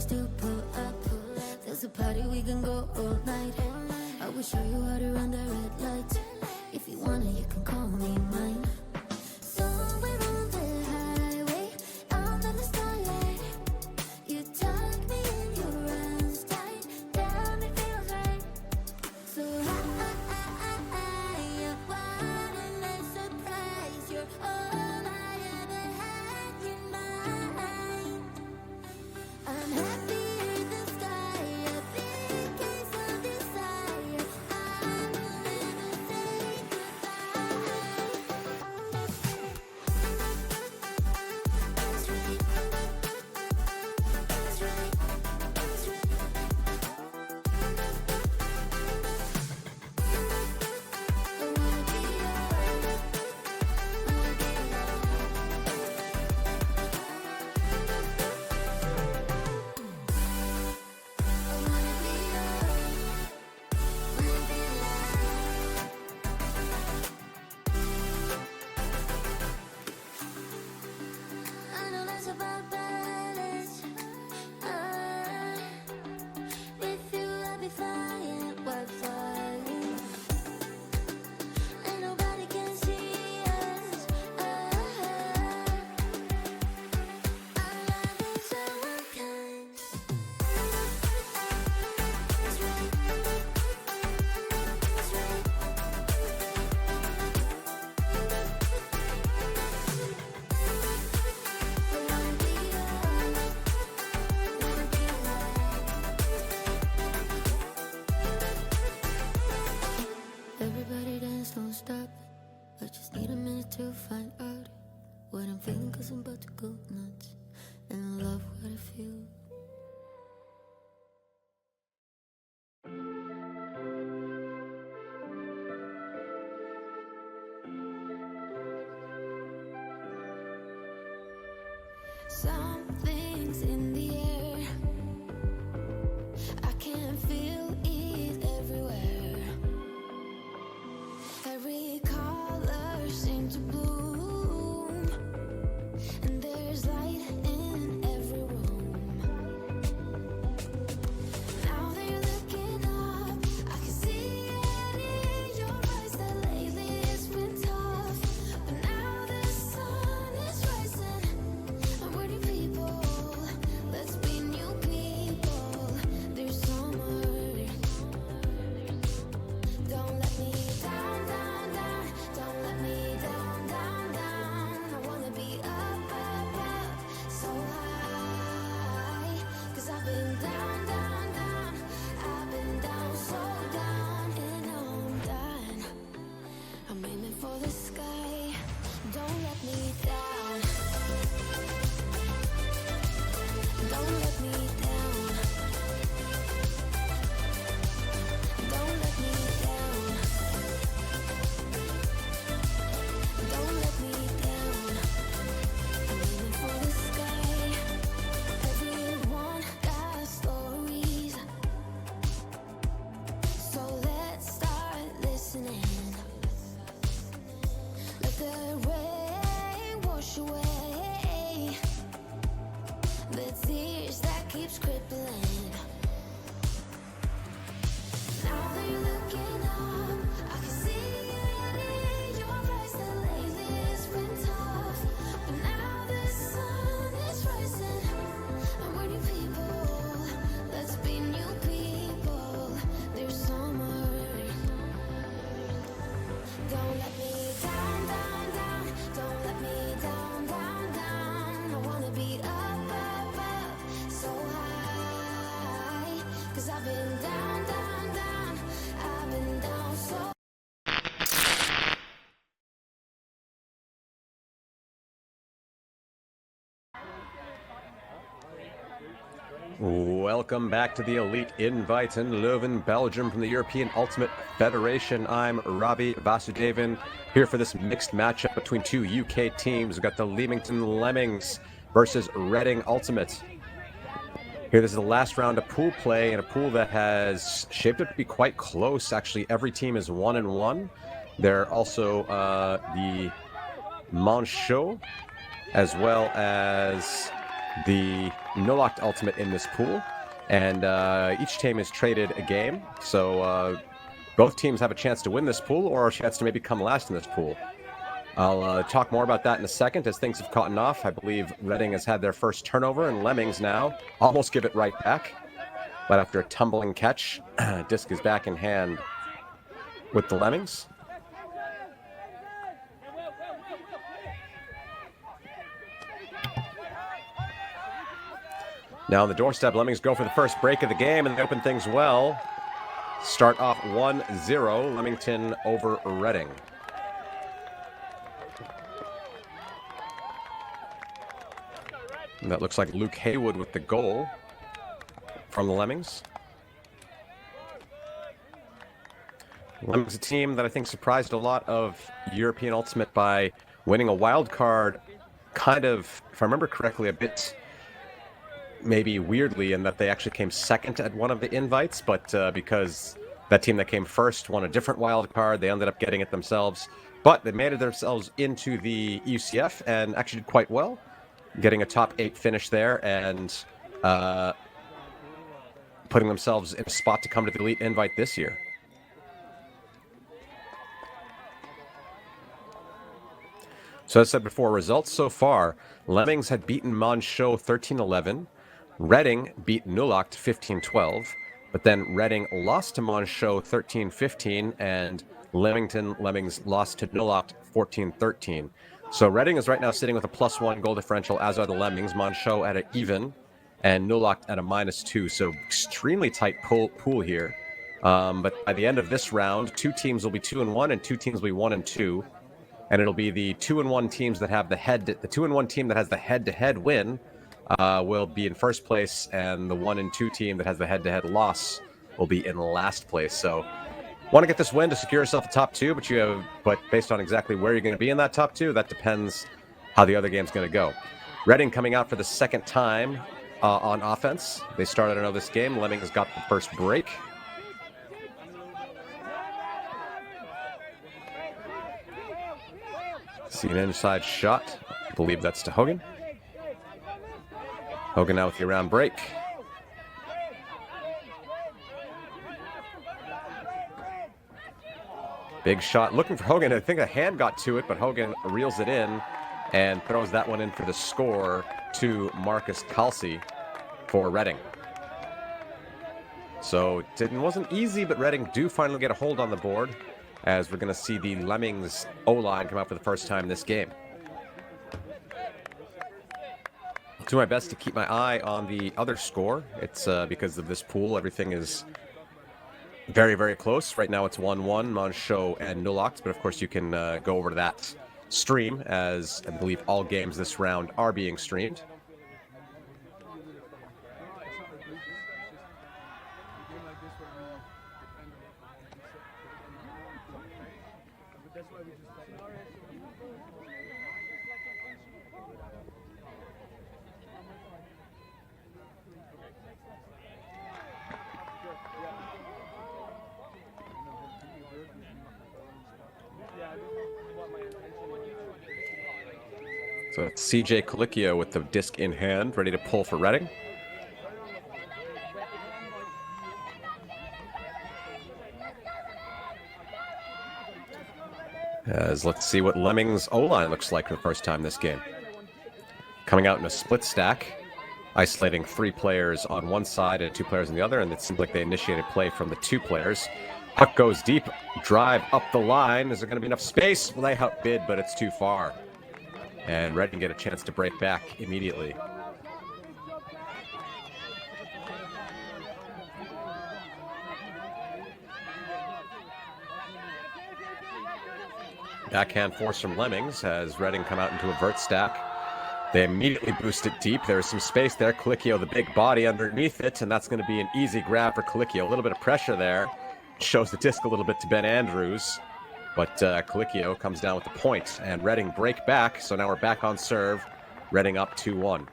to pull up. There's a party we can go all night. I will show you how to run the red light. If you wanna, you can call me mine. Somewhere on the highway, under the starlight, you tuck me in your arms tight. Damn, it feels right. So I want a surprise. You're all I ever had in mind. I'm happy in the sky, a big case of desire. I will never say I know less about balance. With you, I'll be flying, white flying. And nobody can see us. Our love is so unkind. It's right. It's right. I wanna be yours. Wanna be right. Everybody dance, don't stop. I just need a minute to find out what I'm feeling, 'cause I'm about to go nuts. And I love what I feel. Something's in the air. I can feel it everywhere. Every color seems to bloom, and there's light in every room. Now that you're looking up, I can see it in your eyes that lately it's been tough. But now the sun is rising. I'm ready, people. Let's be new people. There's summer. Don't let me down, down, down. Don't let me down, down, down. I wanna be up, up, up, so high. 'Cause I've been down, down, down. I've been down, so down, and now I'm done. I'm aiming for the sky. Don't let me down. Don't let me down. Don't let me down. Don't let me down. I'm aiming for the sky. Everyone got stories, so let's start listening. Let the rain wash away the tears that keeps crippling. Now that you're looking up, I can see it in your eyes that lately it's been tough. But now the sun is rising. I'm ready, people. Let's be new people. There's summer. Don't let me down, down, down. Don't let me down, down, down. I wanna be up, up, up, so high. 'Cause I've been down, down, down. I've been down so. Welcome back to the Elite Invites in Leuven, Belgium from the European Ultimate Federation. I'm Robbie Vasudevan here for this mixed matchup between two UK teams. We've got the Leamington Lemmings versus Reading Ultimate. Here, this is the last round of pool play in a pool that has shaped up to be quite close. Actually, every team is 1-1. There are also the Manchot, as well as the no-locked ultimate in this pool, and each team is traded a game, so both teams have a chance to win this pool or a chance to maybe come last in this pool. I'll talk more about that in a second as things have caught off. I believe Reading has had their first turnover, and Lemmings now almost give it right back. But after a tumbling catch, disc is back in hand with the Lemmings. Now on the doorstep, Lemmings go for the first break of the game, and they open things well. Start off 1-0, Leamington over Reading. And that looks like Luke Haywood with the goal from the Lemmings. Lemmings, a team that I think surprised a lot of European Ultimate by winning a wild card, kind of, if I remember correctly, a bit maybe weirdly in that they actually came second at one of the invites, but because that team that came first won a different wild card, they ended up getting it themselves. But they made it themselves into the EUCF and actually did quite well, getting a top 8 finish there and putting themselves in a spot to come to the Elite Invite this year. So as I said before, results so far, Lemmings had beaten Monchaux 13-11, Reading beat Nullach 15-12, but then Reading lost to Monchaux 13-15, and Lemmings lost to Nullach 14-13. So Reading is right now sitting with a +1 goal differential, as are the Lemmings. Monchaux at an even, and Nullach at a -2. So extremely tight pool here. But by the end of this round, 2 teams will be 2-1, and 2 teams will be 1-2. And it'll be the 2-1 teams that have the 2-1 team that has the head-to-head win will be in first place, and the 1-2 team that has the head-to-head loss will be in last place. So, want to get this win to secure yourself a top 2, but based on exactly where you're going to be in that top 2, that depends how the other game's going to go. Reading coming out for the second time on offense. They started another this game. Lemmings got the first break. See an inside shot. I believe that's to Hogan. Hogan now with the around break. Big shot. Looking for Hogan. I think a hand got to it, but Hogan reels it in and throws that one in for the score to Marcus Calci for Reading. So it wasn't easy, but Reading do finally get a hold on the board, as we're going to see the Lemmings O-line come out for the first time this game. I'll do my best to keep my eye on the other score. It's because of this pool, everything is very, very close. Right now it's 1-1, Monchaux and Nullach, but of course you can go over to that stream, as I believe all games this round are being streamed. So it's CJ Colicchio with the disc in hand, ready to pull for Reading. As let's see what Lemmings O-line looks like for the first time this game. Coming out in a split stack, isolating 3 players on one side and 2 players on the other, and it seems like they initiated play from the 2 players. Puck goes deep, drive up the line. Is there going to be enough space? Well, they outbid, but it's too far. And Reading get a chance to break back immediately. Backhand force from Lemmings has Reading come out into a vert stack. They immediately boost it deep. There's some space there. Colicchio, the big body underneath it, and that's going to be an easy grab for Colicchio. A little bit of pressure there. Shows the disc a little bit to Ben Andrews. But Colicchio comes down with the point, and Reading break back. So now we're back on serve. Reading up 2-1.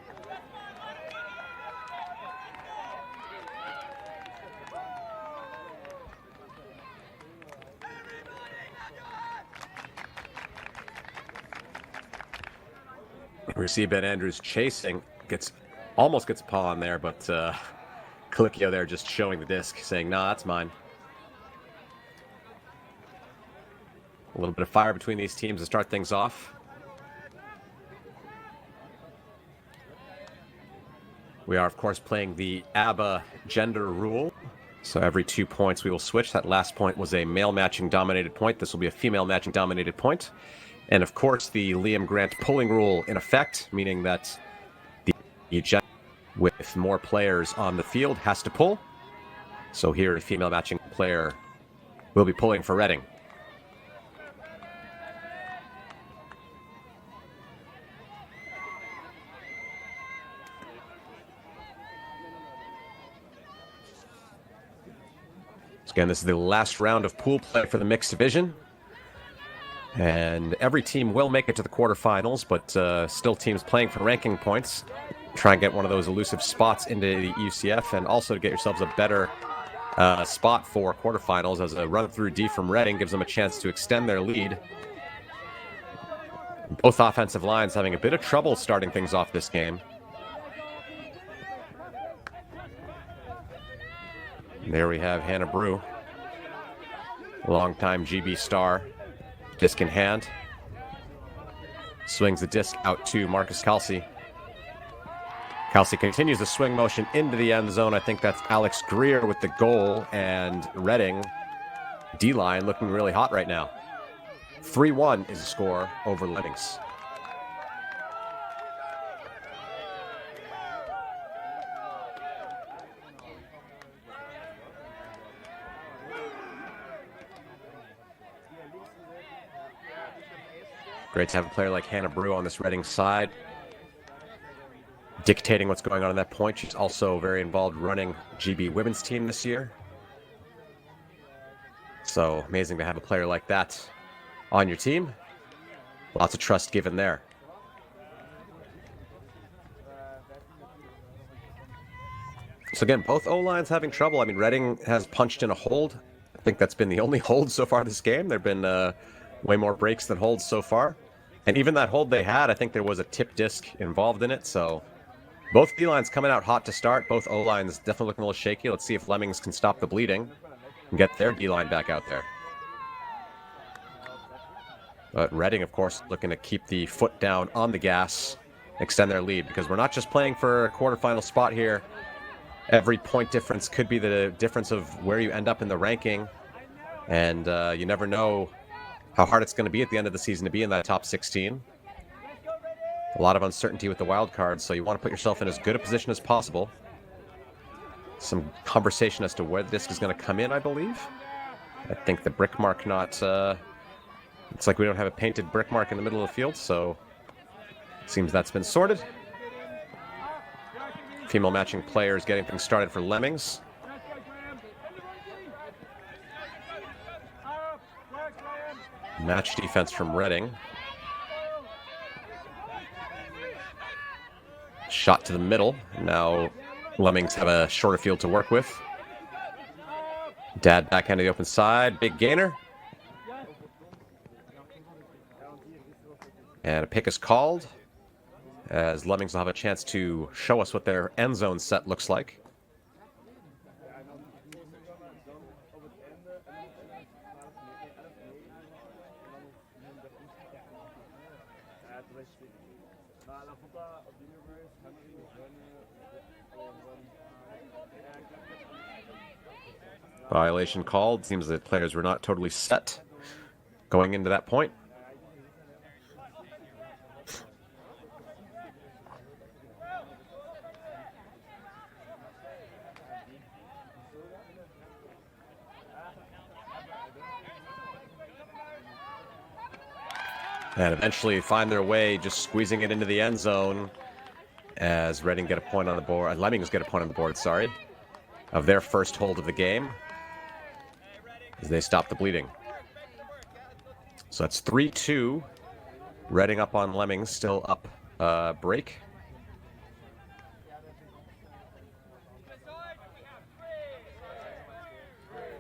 We see Ben Andrews chasing, gets Almost gets a paw on there, but Colicchio there just showing the disc, saying, nah, that's mine. A little bit of fire between these teams to start things off. We are, of course, playing the ABBA gender rule. So every 2 points we will switch. That last point was a male matching dominated point. This will be a female matching dominated point. And of course, the Liam Grant pulling rule in effect, meaning that the gender with more players on the field has to pull. So here, a female matching player will be pulling for Reading. Again, this is the last round of pool play for the mixed division. And every team will make it to the quarterfinals, but still teams playing for ranking points. Try and get one of those elusive spots into the EUCF, and also to get yourselves a better spot for quarterfinals, as a run through D from Reading gives them a chance to extend their lead. Both offensive lines having a bit of trouble starting things off this game. There we have Hannah Brew, longtime GB star, disc in hand. Swings the disc out to Marcus Kelsey. Kelsey continues the swing motion into the end zone. I think that's Alex Greer with the goal, and Reading D-line looking really hot right now. 3-1 is the score over Lemmings. Great to have a player like Hannah Brew on this Reading side, dictating what's going on in that point. She's also very involved running GB women's team this year. So amazing to have a player like that on your team. Lots of trust given there. So again, both O-lines having trouble. I mean, Reading has punched in a hold. I think that's been the only hold so far this game. There have been way more breaks than holds so far. And even that hold they had, I think there was a tip disc involved in it. So both D-lines coming out hot to start. Both O-lines definitely looking a little shaky. Let's see if Lemmings can stop the bleeding and get their D-line back out there. But Reading, of course, looking to keep the foot down on the gas, extend their lead, because we're not just playing for a quarterfinal spot here. Every point difference could be the difference of where you end up in the ranking. And you never know how hard it's going to be at the end of the season to be in that top 16. A lot of uncertainty with the wild cards, so you want to put yourself in as good a position as possible. Some conversation as to where the disc is going to come in, I believe. I think the brick mark not... looks like we don't have a painted brick mark in the middle of the field, so seems that's been sorted. Female matching players getting things started for Lemmings. Match defense from Reading. Shot to the middle. Now Lemmings have a shorter field to work with. Dad backhand to the open side. Big gainer. And a pick is called, as Lemmings will have a chance to show us what their end zone set looks like. Violation called. Seems that players were not totally set going into that point. And eventually find their way, just squeezing it into the end zone as Reading get a point on the board. Lemmings get a point on the board, sorry, of their first hold of the game as they stop the bleeding. So that's 3-2. Reading up on Lemmings, still up break.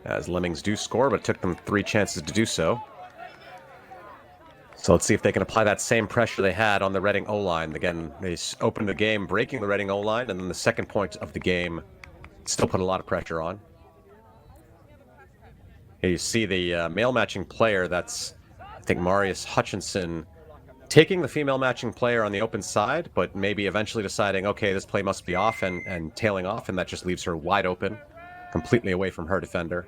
As Lemmings do score, but it took them 3 chances to do so. So let's see if they can apply that same pressure they had on the Reading O-line. Again, they opened the game breaking the Reading O-line, and then the second point of the game still put a lot of pressure on. Here you see the male matching player, that's, I think, Marius Hutchinson, taking the female matching player on the open side, but maybe eventually deciding, okay, this play must be off and tailing off, and that just leaves her wide open, completely away from her defender.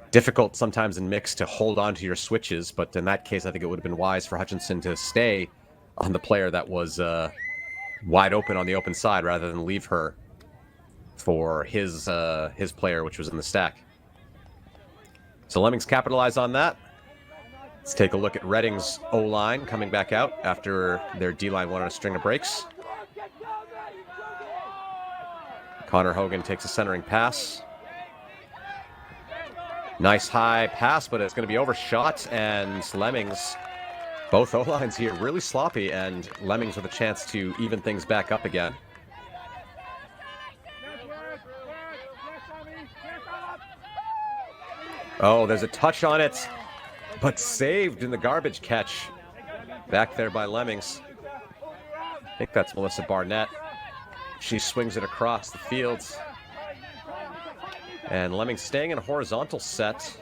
Difficult sometimes in mix to hold on to your switches, but in that case, I think it would have been wise for Hutchinson to stay on the player that was wide open on the open side rather than leave her for his player, which was in the stack. So Lemmings capitalize on that. Let's take a look at Reading's O-line coming back out after their D-line went on a string of breaks. Connor Hogan takes a centering pass. Nice high pass, but it's going to be overshot, and Lemmings, both O-lines here, really sloppy, and Lemmings with a chance to even things back up again. Oh, there's a touch on it, but saved in the garbage catch. Back there by Lemmings. I think that's Melissa Barnett. She swings it across the field. And Lemmings staying in a horizontal set,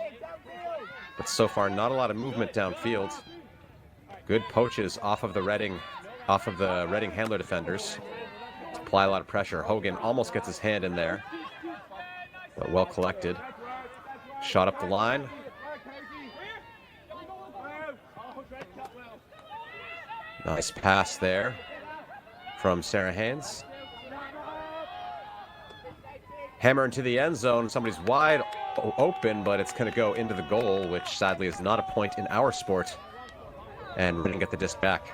but so far not a lot of movement downfield. Good poaches off of the Reading handler defenders to apply a lot of pressure. Hogan almost gets his hand in there, but well collected. Shot up the line. Nice pass there from Sarah Haynes. Hammer into the end zone. Somebody's wide open, but it's going to go into the goal, which sadly is not a point in our sport. And we're going to get the disc back.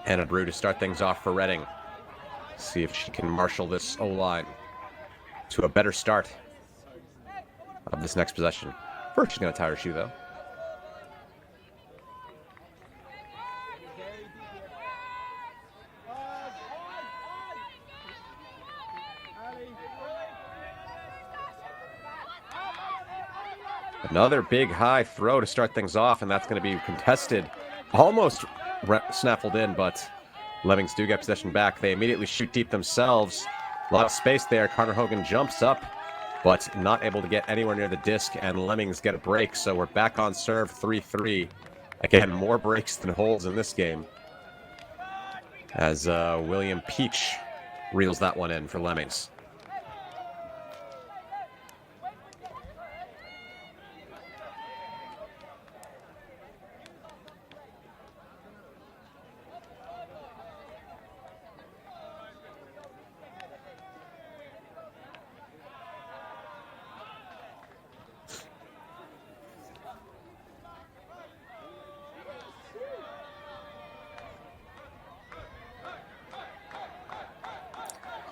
Hannah Brew to start things off for Reading. See if she can marshal this O-line to a better start of this next possession. First, she's going to tie her shoe, though. Another big high throw to start things off, and that's going to be contested. Almost snaffled in, but Lemmings do get possession back. They immediately shoot deep themselves. A lot of space there. Connor Hogan jumps up, but not able to get anywhere near the disc, and Lemmings get a break. So we're back on serve 3-3. Again, more breaks than holes in this game, as William Peach reels that one in for Lemmings.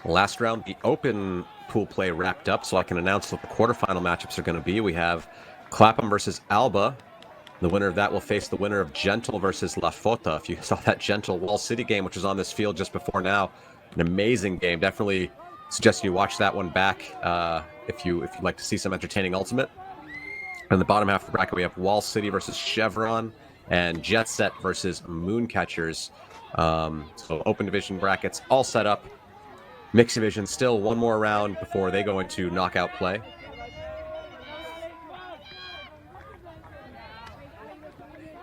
Last round, the open pool play wrapped up, so I can announce what the quarterfinal matchups are going to be. We have Clapham versus Alba. The winner of that will face the winner of Gentle versus La Fota. If you saw that Gentle Wall City game, which was on this field just before now, an amazing game. Definitely suggest you watch that one back if you'd like to see some entertaining Ultimate. In the bottom half of the bracket, we have Wall City versus Chevron and Jet Set versus Mooncatchers. So open division brackets all set up. Mixed division, still one more round before they go into knockout play.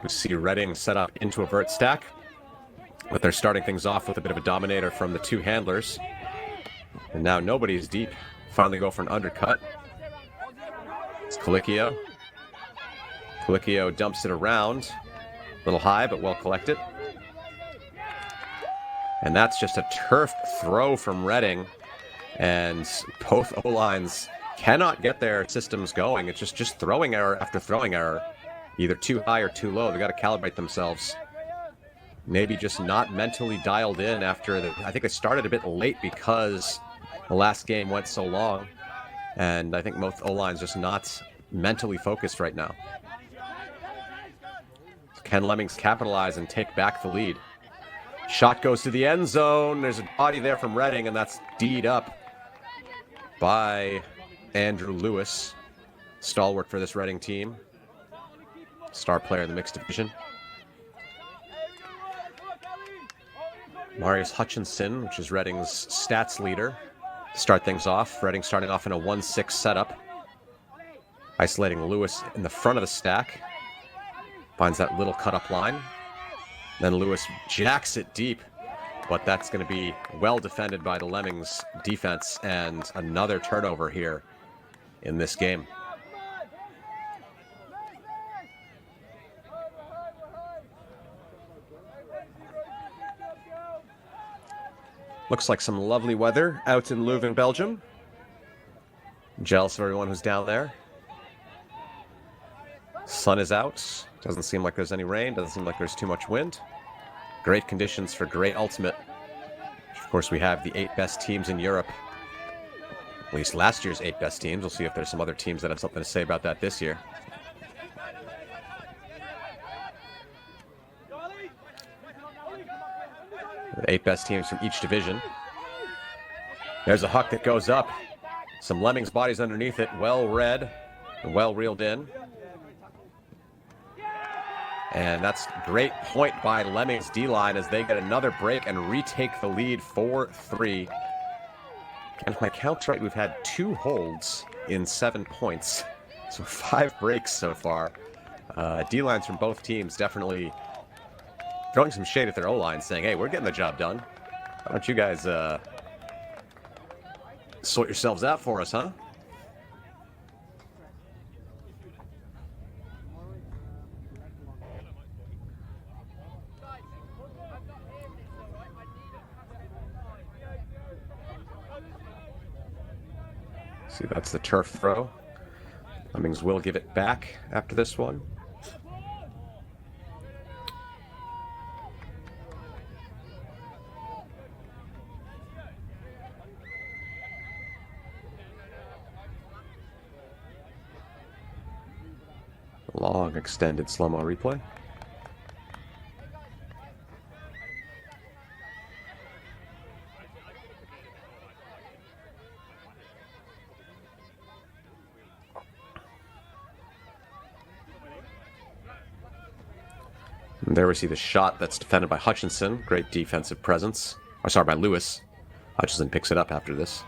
We see Reading set up into a vert stack, but they're starting things off with a bit of a dominator from the two handlers. And now nobody's deep. Finally go for an undercut. It's Colicchio. Colicchio dumps it around. A little high, but well collected. And that's just a turf throw from Reading. And both O-lines cannot get their systems going. It's just throwing error after throwing error. Either too high or too low. They got to calibrate themselves. Maybe just not mentally dialed in after I think they started a bit late because the last game went so long. And I think both O-lines just not mentally focused right now. Can Lemmings capitalize and take back the lead? Shot goes to the end zone. There's a body there from Reading, and that's D'd up by Andrew Lewis, stalwart for this Reading team. star player in the mixed division. Marius Hutchinson, which is Reading's stats leader, to start things off. Reading starting off in a 1-6 setup. Isolating Lewis in the front of the stack. Finds that little cut-up line. Then Lewis jacks it deep, but that's going to be well defended by the Lemmings defense, and another turnover here in this game. Looks like some lovely weather out in Leuven, Belgium. Jealous of everyone who's down there. Sun is out. Doesn't seem like there's any rain. Doesn't seem like there's too much wind. Great conditions for great ultimate. Of course, we have the 8 best teams in Europe. At least last year's 8 best teams. We'll see if there's some other teams that have something to say about that this year. The 8 best teams from each division. There's a huck that goes up. Some Lemmings bodies underneath it. Well read and well reeled in. And that's great point by Lemmings D-line as they get another break and retake the lead 4-3. And if my count's right, we've had 2 holds in 7 points. So 5 breaks so far. D-lines from both teams definitely throwing some shade at their O-line, saying, hey, we're getting the job done. Why don't you guys sort yourselves out for us, huh? See, that's the turf throw. Lemmings will give it back after this one. Long extended slow-mo replay. And there we see the shot that's defended by Hutchinson. Great defensive presence. Oh, sorry, by Lewis. Hutchinson picks it up after this.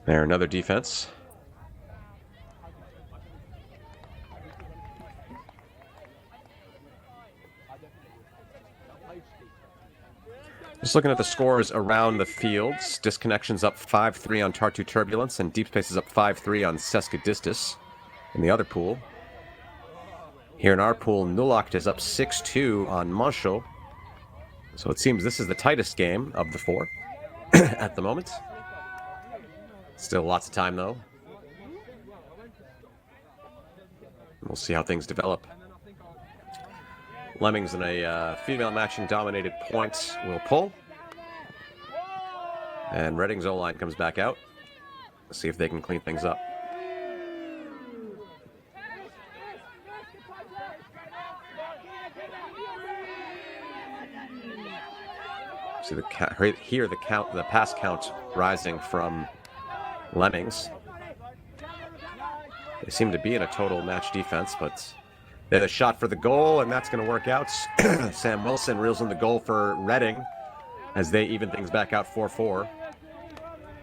There, another defense. Just looking at the scores around the fields. Disconnections up 5-3 on Tartu Turbulence, and Deep Space is up 5-3 on Sesca in the other pool. Here in our pool, Nulakt is up 6-2 on Mancho. So it seems this is the tightest game of the 4 at the moment. Still lots of time, though. We'll see how things develop. Lemmings in a female matching dominated point will pull. And Reading's O-line comes back out. Let's see if they can clean things up. See the pass count rising from Lemmings. They seem to be in a total match defense, but they had a shot for the goal, and that's going to work out. Sam Wilson reels in the goal for Reading as they even things back out 4-4.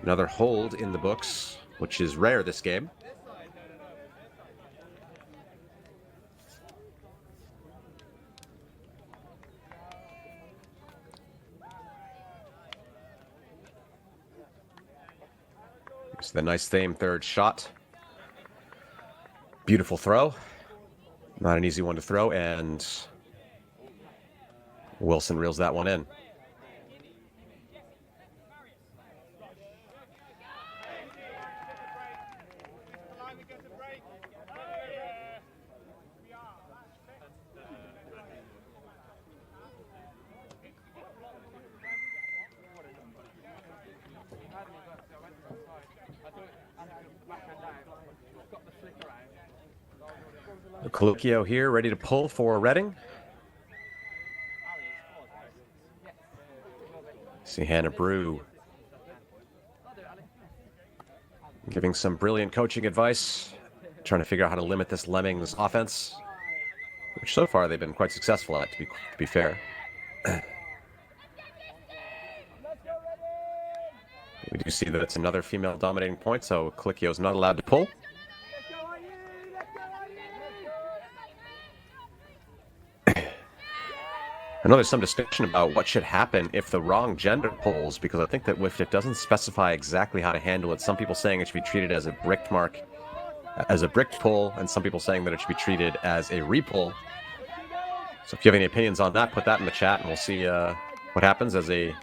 Another hold in the books, which is rare this game. It's the nice Thame third shot. Beautiful throw. Not an easy one to throw, and Wilson reels that one in. Colicchio here, ready to pull for Reading. See Hannah Brew giving some brilliant coaching advice, trying to figure out how to limit this Lemmings offense, which so far they've been quite successful at, to be fair. We do see that it's another female dominating point, so Colicchio's not allowed to pull. I know there's some discussion about what should happen if the wrong gender pulls, because I think that if it doesn't specify exactly how to handle it, some people saying it should be treated as a bricked mark, as a bricked pull, and some people saying that it should be treated as a repull. So if you have any opinions on that, put that in the chat, and we'll see what happens as a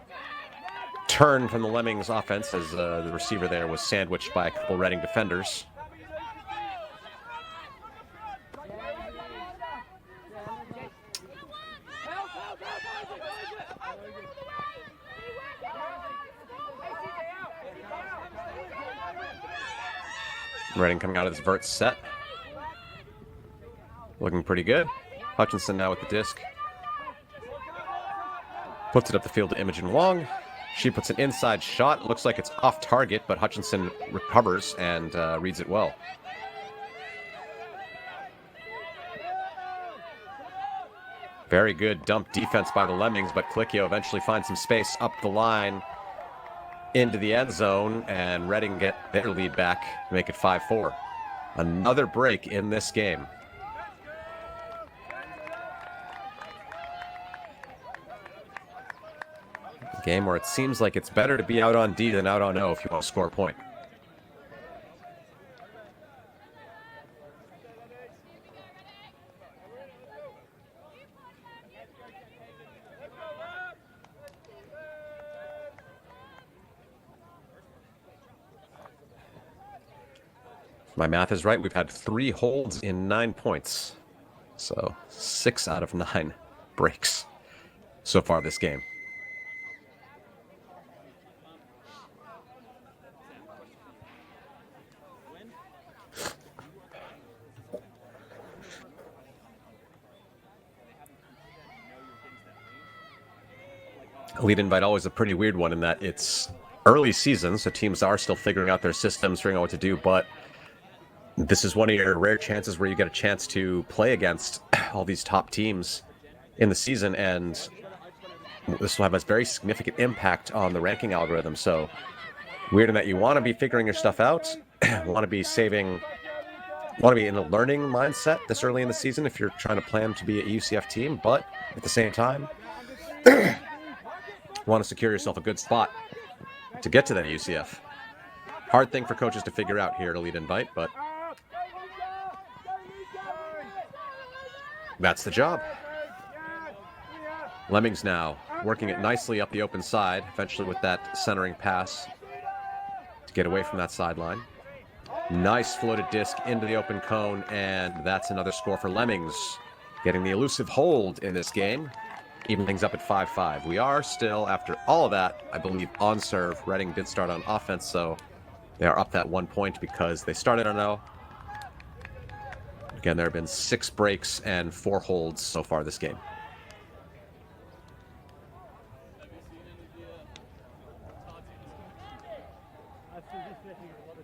turn from the Lemmings offense, as the receiver there was sandwiched by a couple Reading defenders. Reading coming out of this vert set. Looking pretty good. Hutchinson now with the disc. Puts it up the field to Imogen Wong. She puts an inside shot. Looks like it's off target, but Hutchinson recovers and reads it well. Very good dump defense by the Lemmings, but Colicchio eventually finds some space up the line into the end zone, and Reading get their lead back to make it 5-4. Another break in this game. A game where it seems like it's better to be out on D than out on O if you want to score a point. My math is right. We've had 3 holds in 9 points. So 6 out of 9 breaks so far this game. Elite Invite always a pretty weird one in that it's early season, so teams are still figuring out their systems, figuring out what to do, but this is one of your rare chances where you get a chance to play against all these top teams in the season, and this will have a very significant impact on the ranking algorithm. So weird in that you want to be figuring your stuff out, want to be in a learning mindset this early in the season if you're trying to plan to be a UCF team, but at the same time, want to secure yourself a good spot to get to that UCF. Hard thing for coaches to figure out here at Elite Invite, but that's the job. Lemmings now working it nicely up the open side, eventually with that centering pass to get away from that sideline. Nice floated disc into the open cone, and that's another score for Lemmings, getting the elusive hold in this game. Even things up at 5-5. We are still, after all of that, I believe, on serve. Reading did start on offense, so they are up that 1 point because they started on O. Again, there have been 6 breaks and 4 holds so far this game.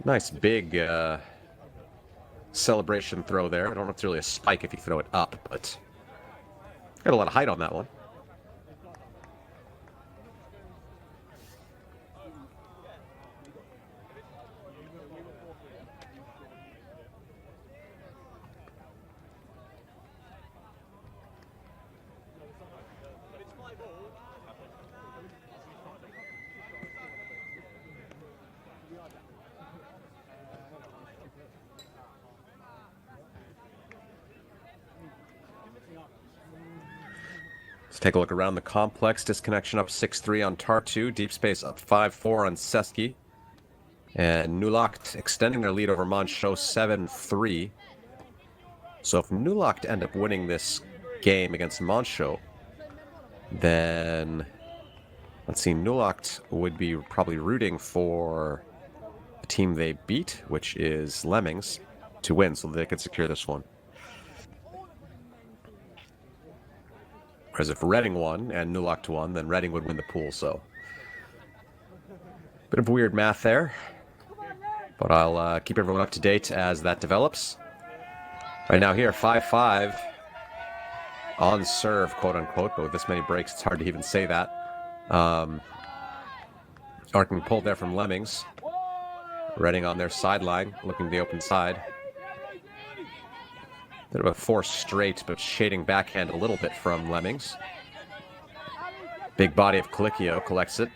Nice big celebration throw there. I don't know if it's really a spike if you throw it up, but got a lot of height on that one. Let's take a look around the complex. Disconnection up 6-3 on Tartu. Deep Space up 5-4 on Seski. And Nulacht extending their lead over Monchaux 7-3. So if Nulacht end up winning this game against Monchaux, then let's see, Nulacht would be probably rooting for the team they beat, which is Lemmings, to win so they could secure this one. Whereas if Reading won and Nulacht won, then Reading would win the pool, so... Bit of weird math there. But I'll keep everyone up to date as that develops. Right now here, 5-5. On serve, quote-unquote, but with this many breaks, it's hard to even say that. Arcing pulled there from Lemmings. Reading on their sideline, looking to the open side. Bit of a force straight, but shading backhand a little bit from Lemmings. Big body of Colicchio collects it.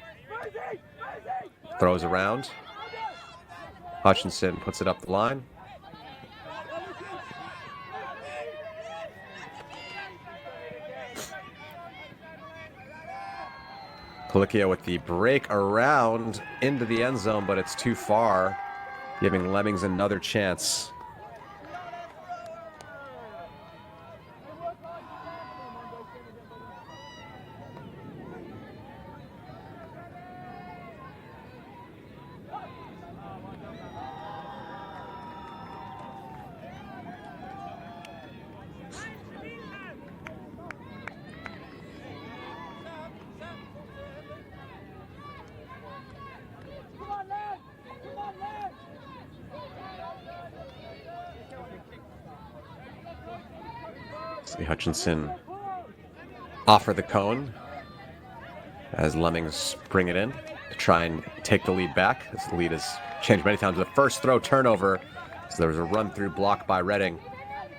Throws around. Hutchinson puts it up the line. Colicchio with the break around into the end zone, but it's too far, giving Lemmings another chance. See Hutchinson offer the cone as Lemmings bring it in to try and take the lead back. This lead has changed many times. The first throw turnover, so there was a run-through block by Reading.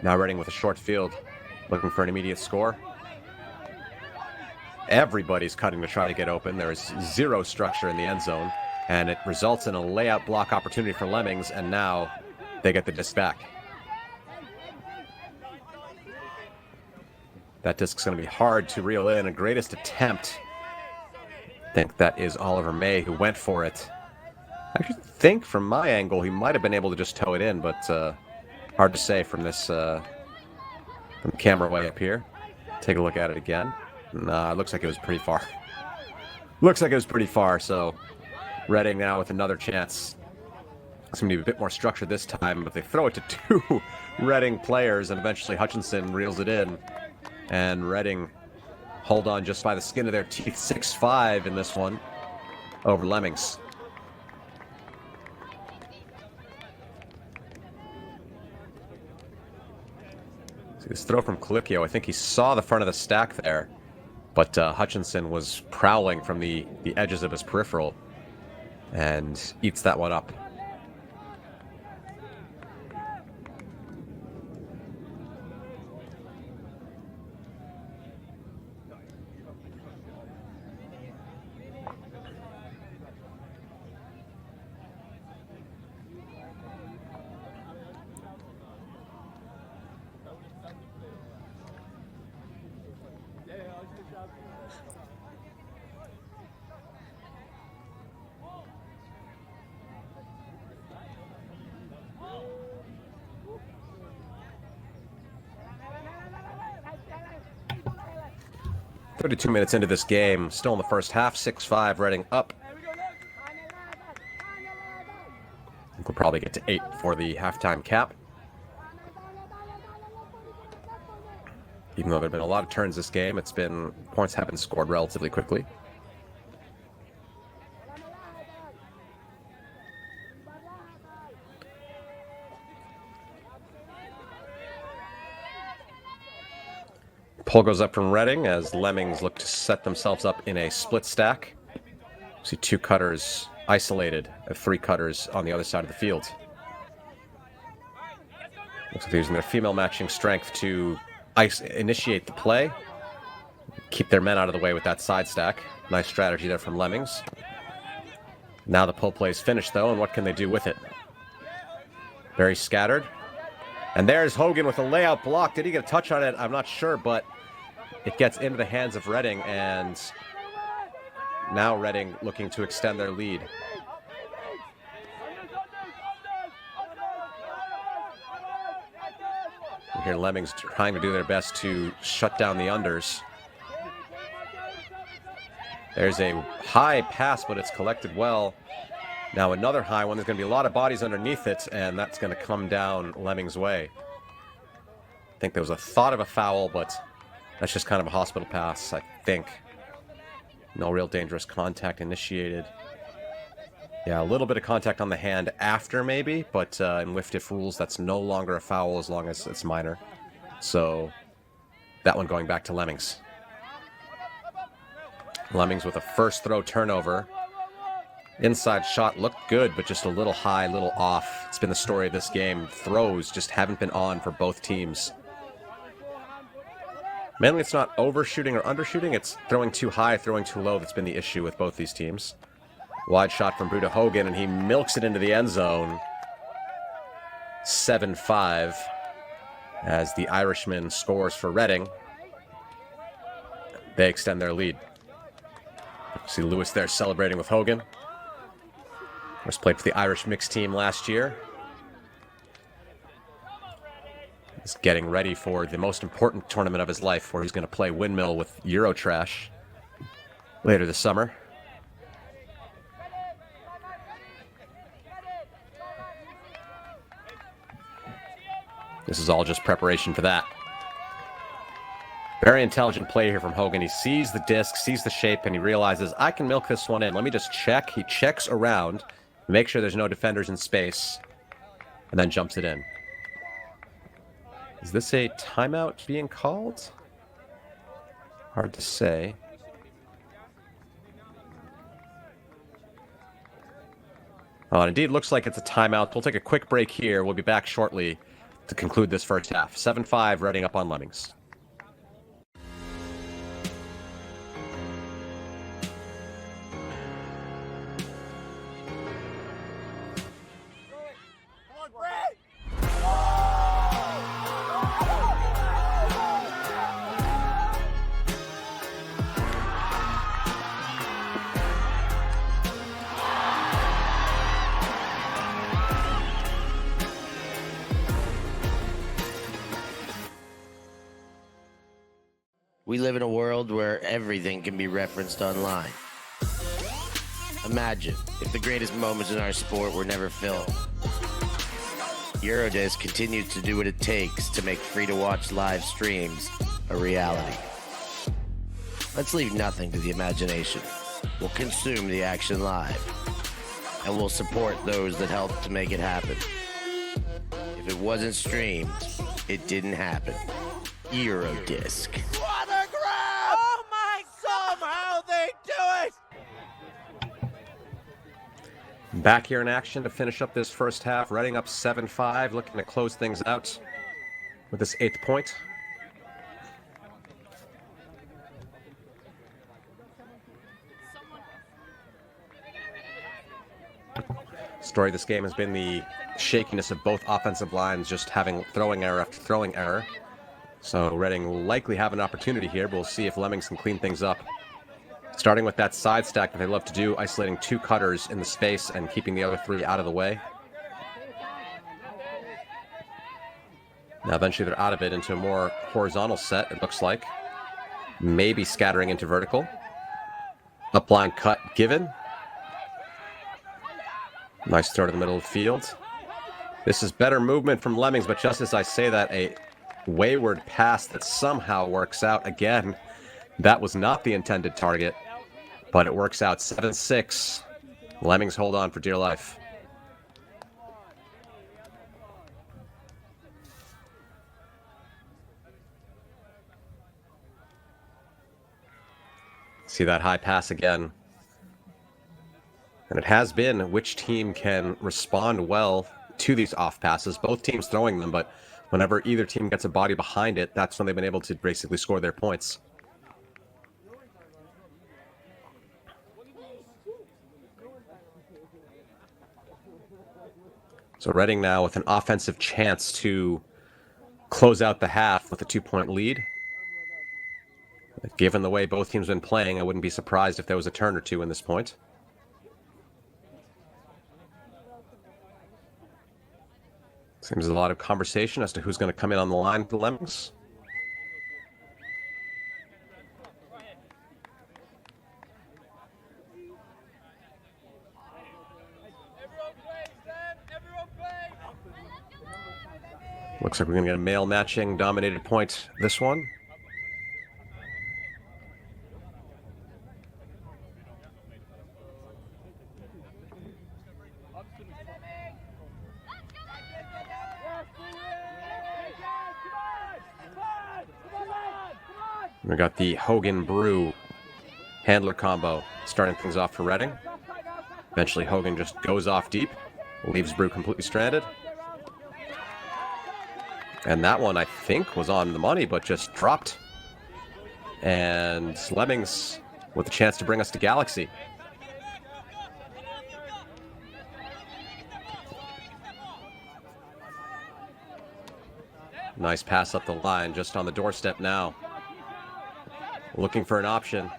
Now Reading with a short field, looking for an immediate score. Everybody's cutting to try to get open. There is zero structure in the end zone, and it results in a layout block opportunity for Lemmings, and now they get the disc back. That disc's going to be hard to reel in. A greatest attempt. I think that is Oliver May who went for it. I actually think from my angle he might have been able to just tow it in, but hard to say from this from the camera way up here. Take a look at it again. Nah, it looks like it was pretty far. Looks like it was pretty far, so Reading now with another chance. It's going to be a bit more structured this time, but they throw it to two Reading players, and eventually Hutchinson reels it in. And Reading hold on just by the skin of their teeth, 6-5 in this one over Lemmings. See this throw from Colicchio. I think he saw the front of the stack there, but Hutchinson was prowling from the edges of his peripheral and eats that one up. "32 minutes into this game, still in the first half, 6-5, Reading up. I think we'll probably get to 8 for the halftime cap. Even though there have been a lot of turns this game, points have been scored relatively quickly. Pull goes up from Reading as Lemmings look to set themselves up in a split stack. See two cutters isolated, 3 cutters on the other side of the field. Looks like they're using their female matching strength to initiate the play. Keep their men out of the way with that side stack. Nice strategy there from Lemmings. Now the pull play is finished though, and what can they do with it? Very scattered. And there's Hogan with a layout block. Did he get a touch on it? I'm not sure, but it gets into the hands of Reading, and now Reading looking to extend their lead. You hear Lemmings trying to do their best to shut down the unders. There's a high pass, but it's collected well. Now another high one. There's going to be a lot of bodies underneath it, and that's going to come down Lemmings' way. I think there was a thought of a foul, but That's just kind of a hospital pass, I think. No real dangerous contact initiated. Yeah, a little bit of contact on the hand after, maybe, but in lift-if rules, that's no longer a foul as long as it's minor. So, that one going back to Lemmings. Lemmings with a first throw turnover. Inside shot looked good, but just a little high, a little off. It's been the story of this game. Throws just haven't been on for both teams. Mainly it's not overshooting or undershooting, it's throwing too high, throwing too low that's been the issue with both these teams. Wide shot from Bruda Hogan, and he milks it into the end zone. 7-5 as the Irishman scores for Reading. They extend their lead. See Lewis there celebrating with Hogan. Was played for the Irish mixed team last year. He's getting ready for the most important tournament of his life, where he's going to play Windmill with Eurotrash later this summer. This is all just preparation for that. Very intelligent play here from Hogan. He sees the disc, sees the shape, and he realizes, I can milk this one in. Let me just check. He checks around, make sure there's no defenders in space, and then jumps it in. Is this a timeout being called? Hard to say. Oh, and indeed looks like it's a timeout. We'll take a quick break here. We'll be back shortly to conclude this first half. 7-5, Reading up on Lemmings. We live in a world where everything can be referenced online. Imagine if the greatest moments in our sport were never filmed. Eurodisc continues to do what it takes to make free-to-watch live streams a reality. Let's leave nothing to the imagination. We'll consume the action live, and we'll support those that help to make it happen. If it wasn't streamed, it didn't happen. Eurodisc. Back here in action to finish up this first half. Reading up 7-5, looking to close things out with this 8th point. Story of this game has been the shakiness of both offensive lines, just having throwing error after throwing error. So Reading will likely have an opportunity here, but we'll see if Lemmings can clean things up. Starting with that side stack that they love to do, isolating 2 cutters in the space and keeping the other 3 out of the way. Now eventually they're out of it into a more horizontal set, it looks like. Maybe scattering into vertical. Upline cut given. Nice throw to the middle of the field. This is better movement from Lemmings, but just as I say that, a wayward pass that somehow works out again. That was not the intended target, but it works out. 7-6. Lemmings hold on for dear life. See that high pass again. And it has been which team can respond well to these off passes. Both teams throwing them, but whenever either team gets a body behind it, that's when they've been able to basically score their points. So Reading now with an offensive chance to close out the half with a 2-point lead. Given the way both teams have been playing, I wouldn't be surprised if there was a turn or two in this point. Seems a lot of conversation as to who's going to come in on the line for the Lemmings. Looks like we're going to get a male matching dominated point this one. We got the Hogan Brew handler combo starting things off for Reading. Eventually Hogan just goes off deep, leaves Brew completely stranded. And that one, I think, was on the money, but just dropped. And Lemmings with a chance to bring us to Galaxy. Nice pass up the line, just on the doorstep now. Looking for an option.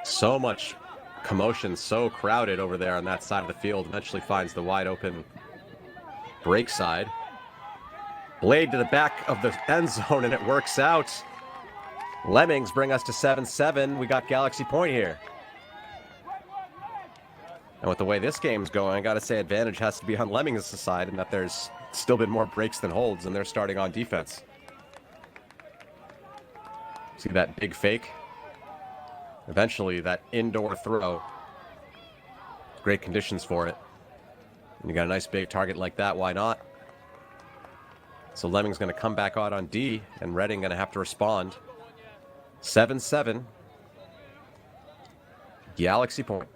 So much commotion, so crowded over there on that side of the field. Eventually finds the wide open break side. Blade to the back of the end zone, and it works out. Lemmings bring us to 7-7. We got Galaxy point here. And with the way this game's going, I gotta say advantage has to be on Lemmings' side, and that there's still been more breaks than holds, and they're starting on defense. See that big fake? Eventually, that indoor throw. Great conditions for it. And you got a nice big target like that, why not? So Lemmings going to come back out on D, and Reading going to have to respond. 7-7. Galaxy point.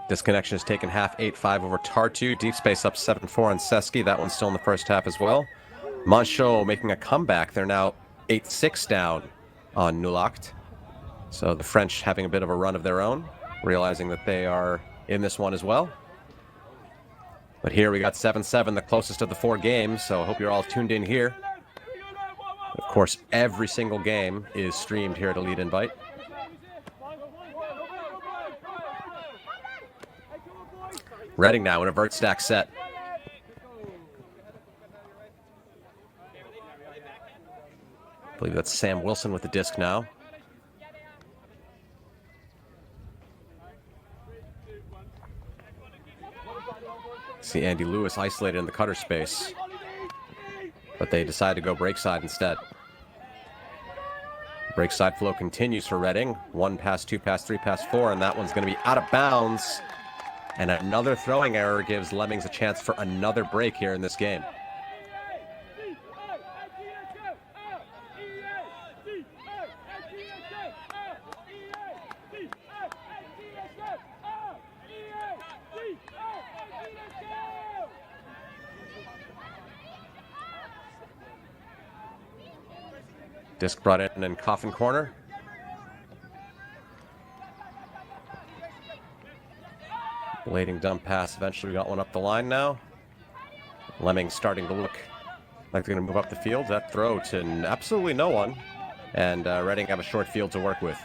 Disconnection has taken half 8-5 over Tartu. Deep space up 7-4 on Seski. That one's still in the first half as well. Monchaux making a comeback. They're now 8-6 down on Nulacht. So the French having a bit of a run of their own, realizing that they are in this one as well. But here we got 7-7, the closest of the 4 games, so I hope you're all tuned in here. Of course, every single game is streamed here at Elite Invite. Reading now in a vert stack set. I believe that's Sam Wilson with the disc now. See Andy Lewis isolated in the cutter space, but they decide to go break side instead. Break side flow continues for Reading. 1 pass, 2 pass, 3 pass, 4, and that one's going to be out of bounds. And another throwing error gives Lemmings a chance for another break here in this game. Disc brought in coffin corner. Blading dump pass. Eventually we got one up the line now. Lemmings starting to look like they're going to move up the field. That throw to absolutely no one. And Reading have a short field to work with.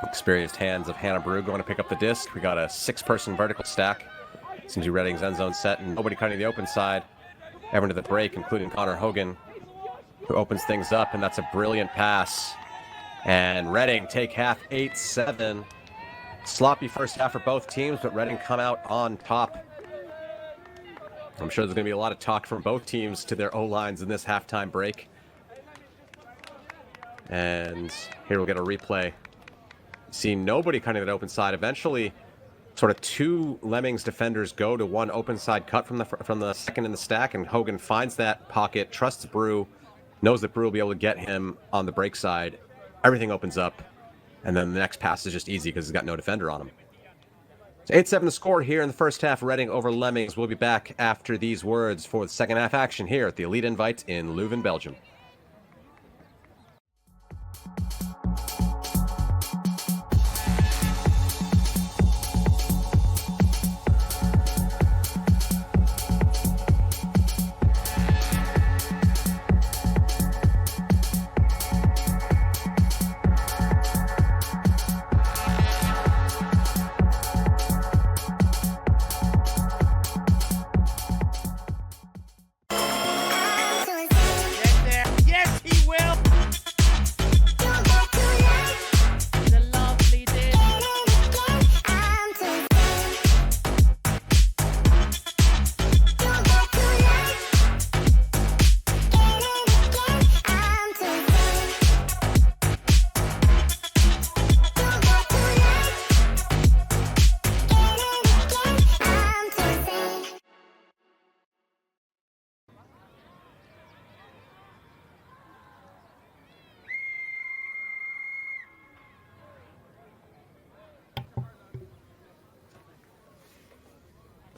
Experienced hands of Hannah Brew going to pick up the disc. We got a 6-person vertical stack. Seems to be Reading's end zone set, and nobody cutting the open side. Everyone to the break, including Connor Hogan, who opens things up, and that's a brilliant pass. And Reading take half 8-7. Sloppy first half for both teams, but Reading come out on top. I'm sure there's going to be a lot of talk from both teams to their O-lines in this halftime break. And here we'll get a replay. See nobody cutting that open side. Eventually, sort of 2 Lemmings defenders go to 1 open side cut from the second in the stack, and Hogan finds that pocket, trusts Brew, knows that Brew will be able to get him on the break side. Everything opens up, and then the next pass is just easy because he's got no defender on him. So 8-7 the score here in the first half. Reading over Lemmings. We'll be back after these words for the second half action here at the Elite Invite in Leuven, Belgium.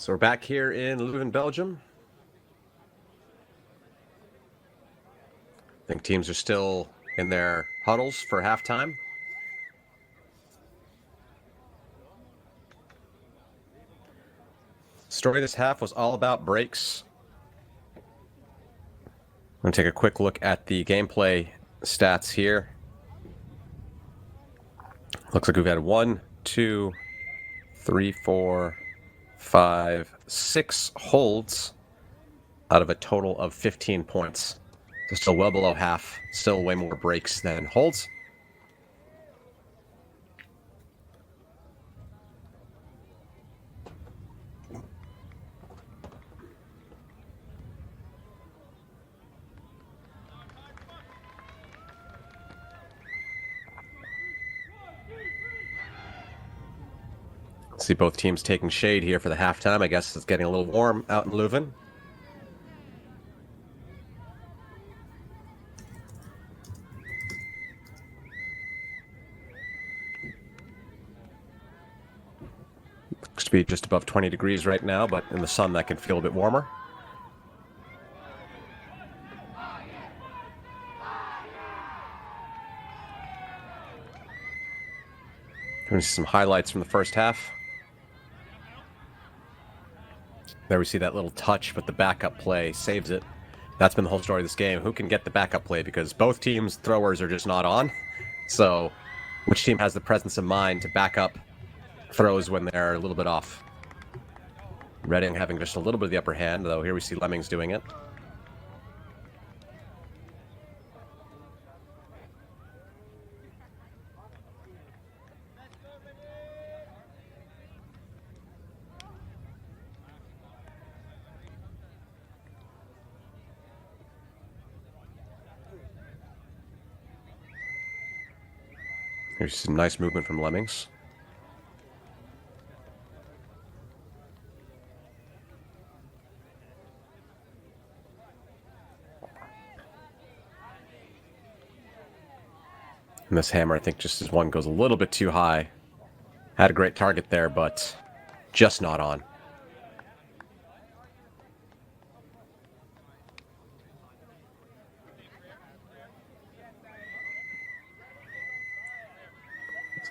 So we're back here in Leuven, Belgium. I think teams are still in their huddles for halftime. Story this half was all about breaks. I'm going to take a quick look at the gameplay stats here. Looks like we've had 1, 2, 3, 4, 5, 6 holds out of a total of 15 points. So still well below half. Still way more breaks than holds. See both teams taking shade here for the halftime. I guess it's getting a little warm out in Leuven. Looks to be just above 20 degrees right now, but in the sun that can feel a bit warmer. Going to see some highlights from the first half. There we see that little touch, but the backup play saves it. That's been the whole story of this game. Who can get the backup play? Because both teams' throwers are just not on. So, which team has the presence of mind to back up throws when they're a little bit off? Reading having just a little bit of the upper hand, though here we see Lemmings doing it. Here's some nice movement from Lemmings. And this hammer, I think, just as one goes a little bit too high. Had a great target there, but just not on.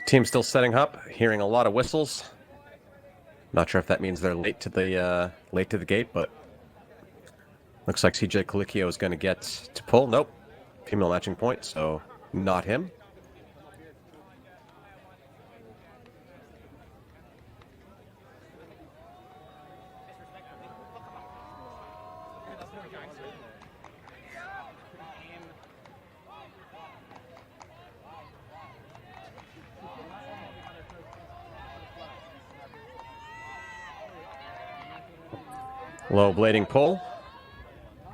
Team still setting up, hearing a lot of whistles. Not sure if that means they're late to the gate, but looks like CJ Colicchio is going to get to pull. Nope, female matching point, so not him. Low blading pull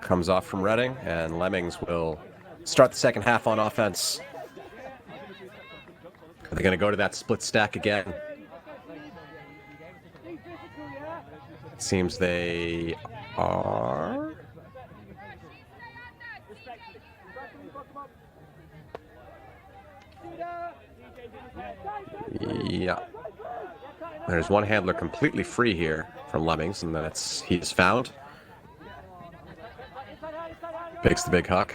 comes off from Reading, and Lemmings will start the second half on offense. They're going to go to that split stack again. It seems they are. Yeah. There's one handler completely free here from Lemmings, and that's he's found. Takes the big huck.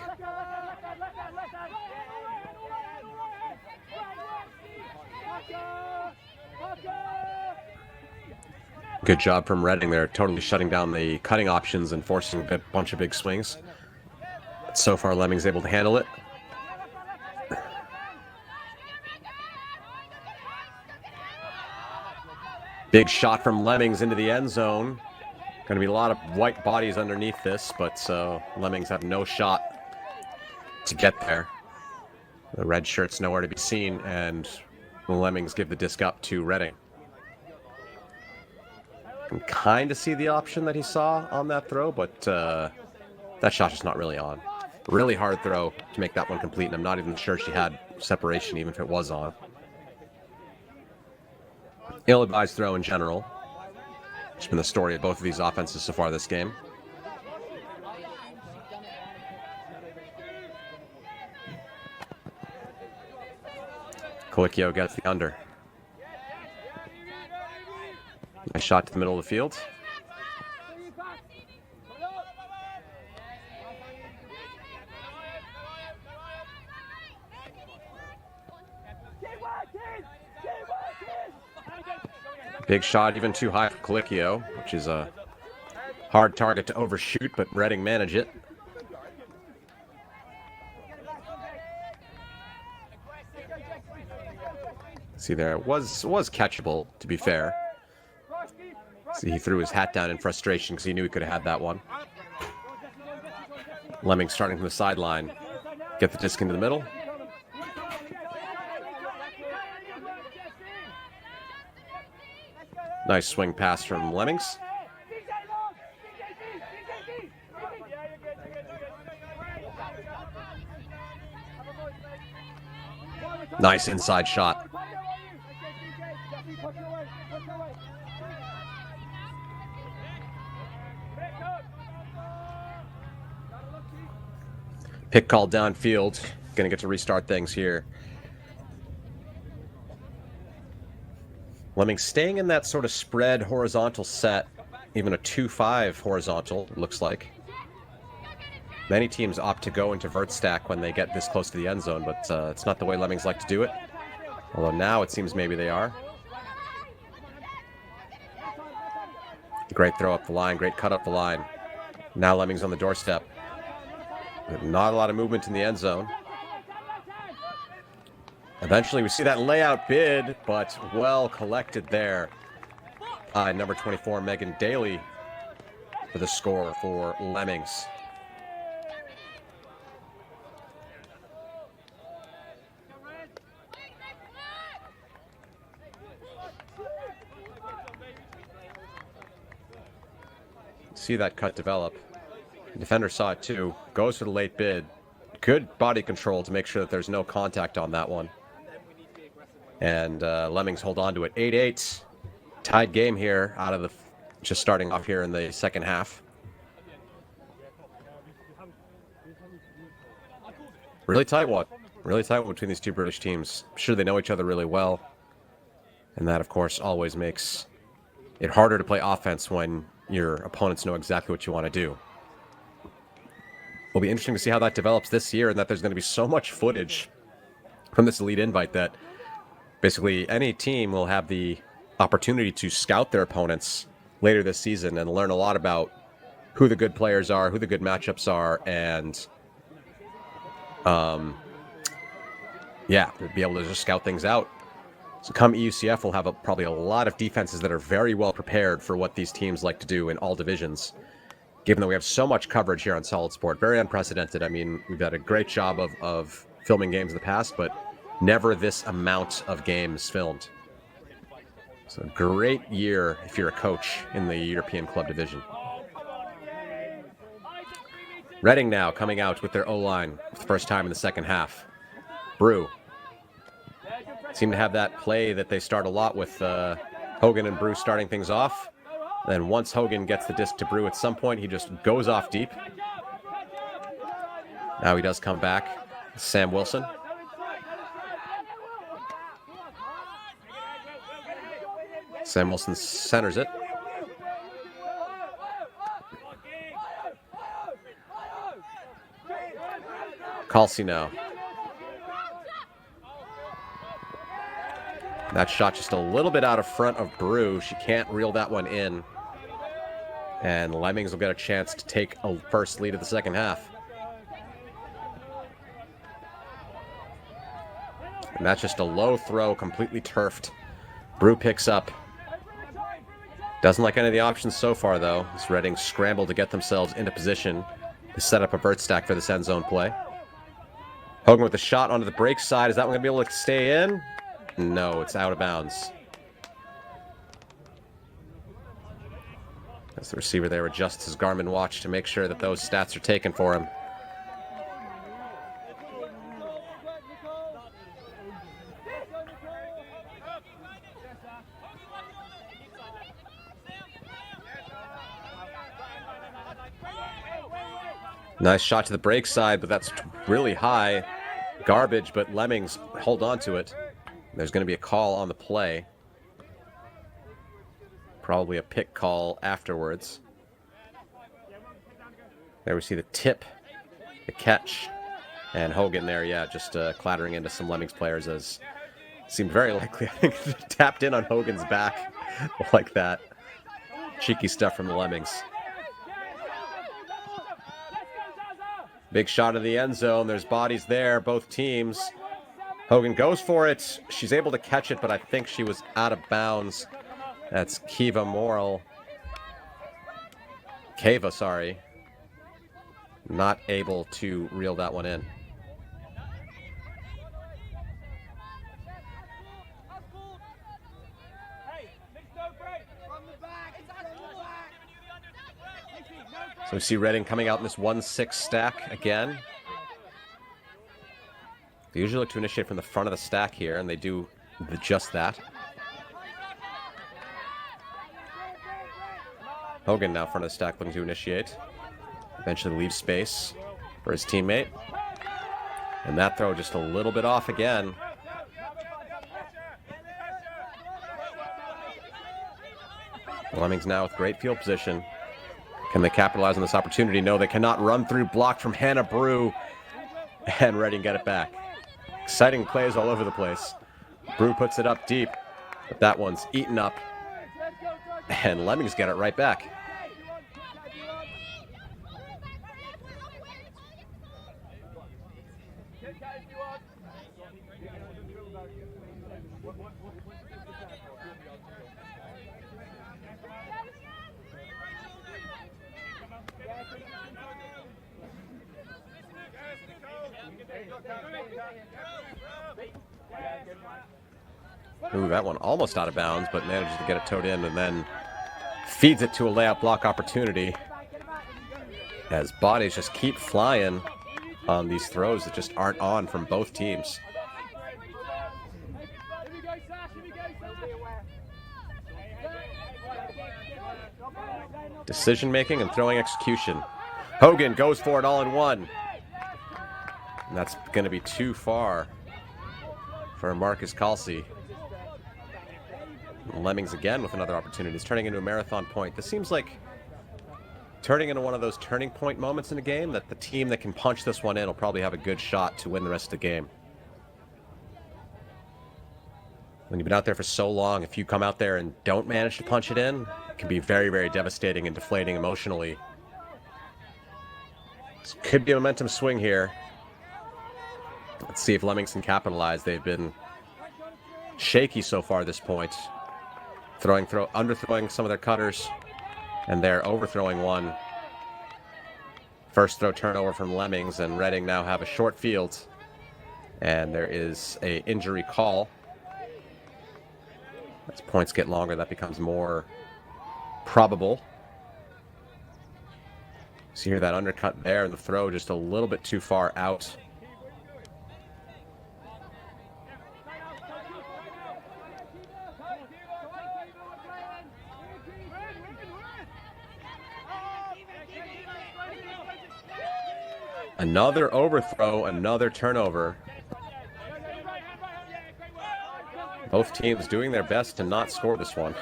Good job from Reading. They're totally shutting down the cutting options and forcing a bunch of big swings. But so far, Lemmings able to handle it. Big shot from Lemmings into the end zone. Going to be a lot of white bodies underneath this, but Lemmings have no shot to get there. The red shirt's nowhere to be seen, and Lemmings give the disc up to Reading. You can kind of see the option that he saw on that throw, but that shot's just not really on. Really hard throw to make that one complete, and I'm not even sure she had separation, even if it was on. Ill-advised throw in general. It's been the story of both of these offenses so far this game. Colicchio gets the under. Nice shot to the middle of the field. Big shot, even too high for Colicchio, which is a hard target to overshoot, but Reading manage it. See there, it was catchable, to be fair. See, he threw his hat down in frustration because he knew he could have had that one. Lemmings starting from the sideline. Get the disc into the middle. Nice swing pass from Lemmings. Nice inside shot. Pick call downfield. Gonna get to restart things here. Lemmings staying in that sort of spread horizontal set. Even a 2-5 horizontal, looks like. Many teams opt to go into vert stack when they get this close to the end zone, but it's not the way Lemmings like to do it. Although now it seems maybe they are. Great throw up the line, great cut up the line. Now Lemmings on the doorstep. Not a lot of movement in the end zone. Eventually we see that layout bid, but well collected there by number 24, Megan Daly, for the score for Lemmings. See that cut develop. The defender saw it too. Goes for the late bid. Good body control to make sure that there's no contact on that one. And Lemmings hold on to it. 8-8. Tied game here out of the... just starting off here in the second half. Really tight one. Really tight one between these two British teams. I'm sure they know each other really well. And that, of course, always makes it harder to play offense when your opponents know exactly what you want to do. It'll be interesting to see how that develops this year, and that there's going to be so much footage from this elite invite that basically any team will have the opportunity to scout their opponents later this season and learn a lot about who the good players are, who the good matchups are, and yeah, be able to just scout things out. So come EUCF, we'll have probably a lot of defenses that are very well prepared for what these teams like to do in all divisions. Given that we have so much coverage here on Solid Sport, very unprecedented. I mean, we've had a great job of filming games in the past, but never this amount of games filmed. So great year if you're a coach in the European Club Division. Reading now coming out with their O-line for the first time in the second half. Brew. Seem to have that play that they start a lot with Hogan and Brew starting things off. Then once Hogan gets the disc to Brew at some point, he just goes off deep. Now he does come back. Sam Wilson. Sam Wilson centers it. Calcino. That shot just a little bit out of front of Brew. She can't reel that one in. And Lemmings will get a chance to take a first lead of the second half. And that's just a low throw, completely turfed. Brew picks up. Doesn't like any of the options so far, though. As Reading scramble to get themselves into position to set up a vert stack for this end zone play. Hogan with a shot onto the break side. Is that one going to be able to stay in? No, it's out of bounds. As the receiver there adjusts his Garmin watch to make sure that those stats are taken for him. Nice shot to the break side, but that's really high. Garbage, but Lemmings hold on to it. There's going to be a call on the play. Probably a pick call afterwards. There we see the tip, the catch, and Hogan there, yeah, just clattering into some Lemmings players as Seemed very likely. I think tapped in on Hogan's back like that. Cheeky stuff from the Lemmings. Big shot of the end zone. There's bodies there, both teams. Hogan goes for it. She's able to catch it, but I think she was out of bounds. That's Kava, sorry. Not able to reel that one in. So we see Reading coming out in this 1-6 stack again. They usually look to initiate from the front of the stack here, and they do just that. Hogan now front of the stack looking to initiate. Eventually leaves space for his teammate. And that throw just a little bit off again. Lemmings now with great field position. Can they capitalize on this opportunity? No, they cannot. Run through, blocked from Hannah Brew. And Reading get it back. Exciting plays all over the place. Brew puts it up deep, but that one's eaten up. And Lemmings get it right back. Ooh, that one almost out of bounds, but manages to get it towed in and then feeds it to a layup block opportunity. As bodies just keep flying on these throws that just aren't on from both teams. Decision making and throwing execution. Hogan goes for it all in one. And that's going to be too far for Marcus Calcy. Lemmings again with another opportunity. It's turning into a marathon point. This seems like turning into one of those turning point moments in a game that the team that can punch this one in will probably have a good shot to win the rest of the game. When you've been out there for so long, if you come out there and don't manage to punch it in, it can be very, very devastating and deflating emotionally. This could be a momentum swing here. Let's see if Lemmings can capitalize. They've been shaky so far at this point. Underthrowing some of their cutters, and they're overthrowing one. First throw turnover from Lemmings, and Reading now have a short field. And there is a injury call. As points get longer, that becomes more probable. See here that undercut there, and the throw just a little bit too far out. Another overthrow, another turnover. Both teams doing their best to not score this one.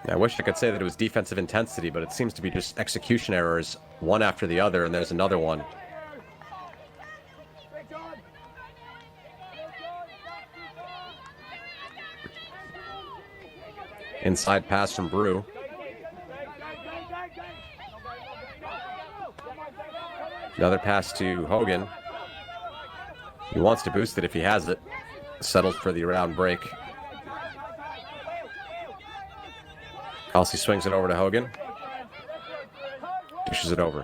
I wish I could say that it was defensive intensity, but it seems to be just execution errors, one after the other, and there's another one. Inside pass from Brew. Another pass to Hogan. He wants to boost it if he has it. Settles for the around break. Calcy swings it over to Hogan. Dishes it over.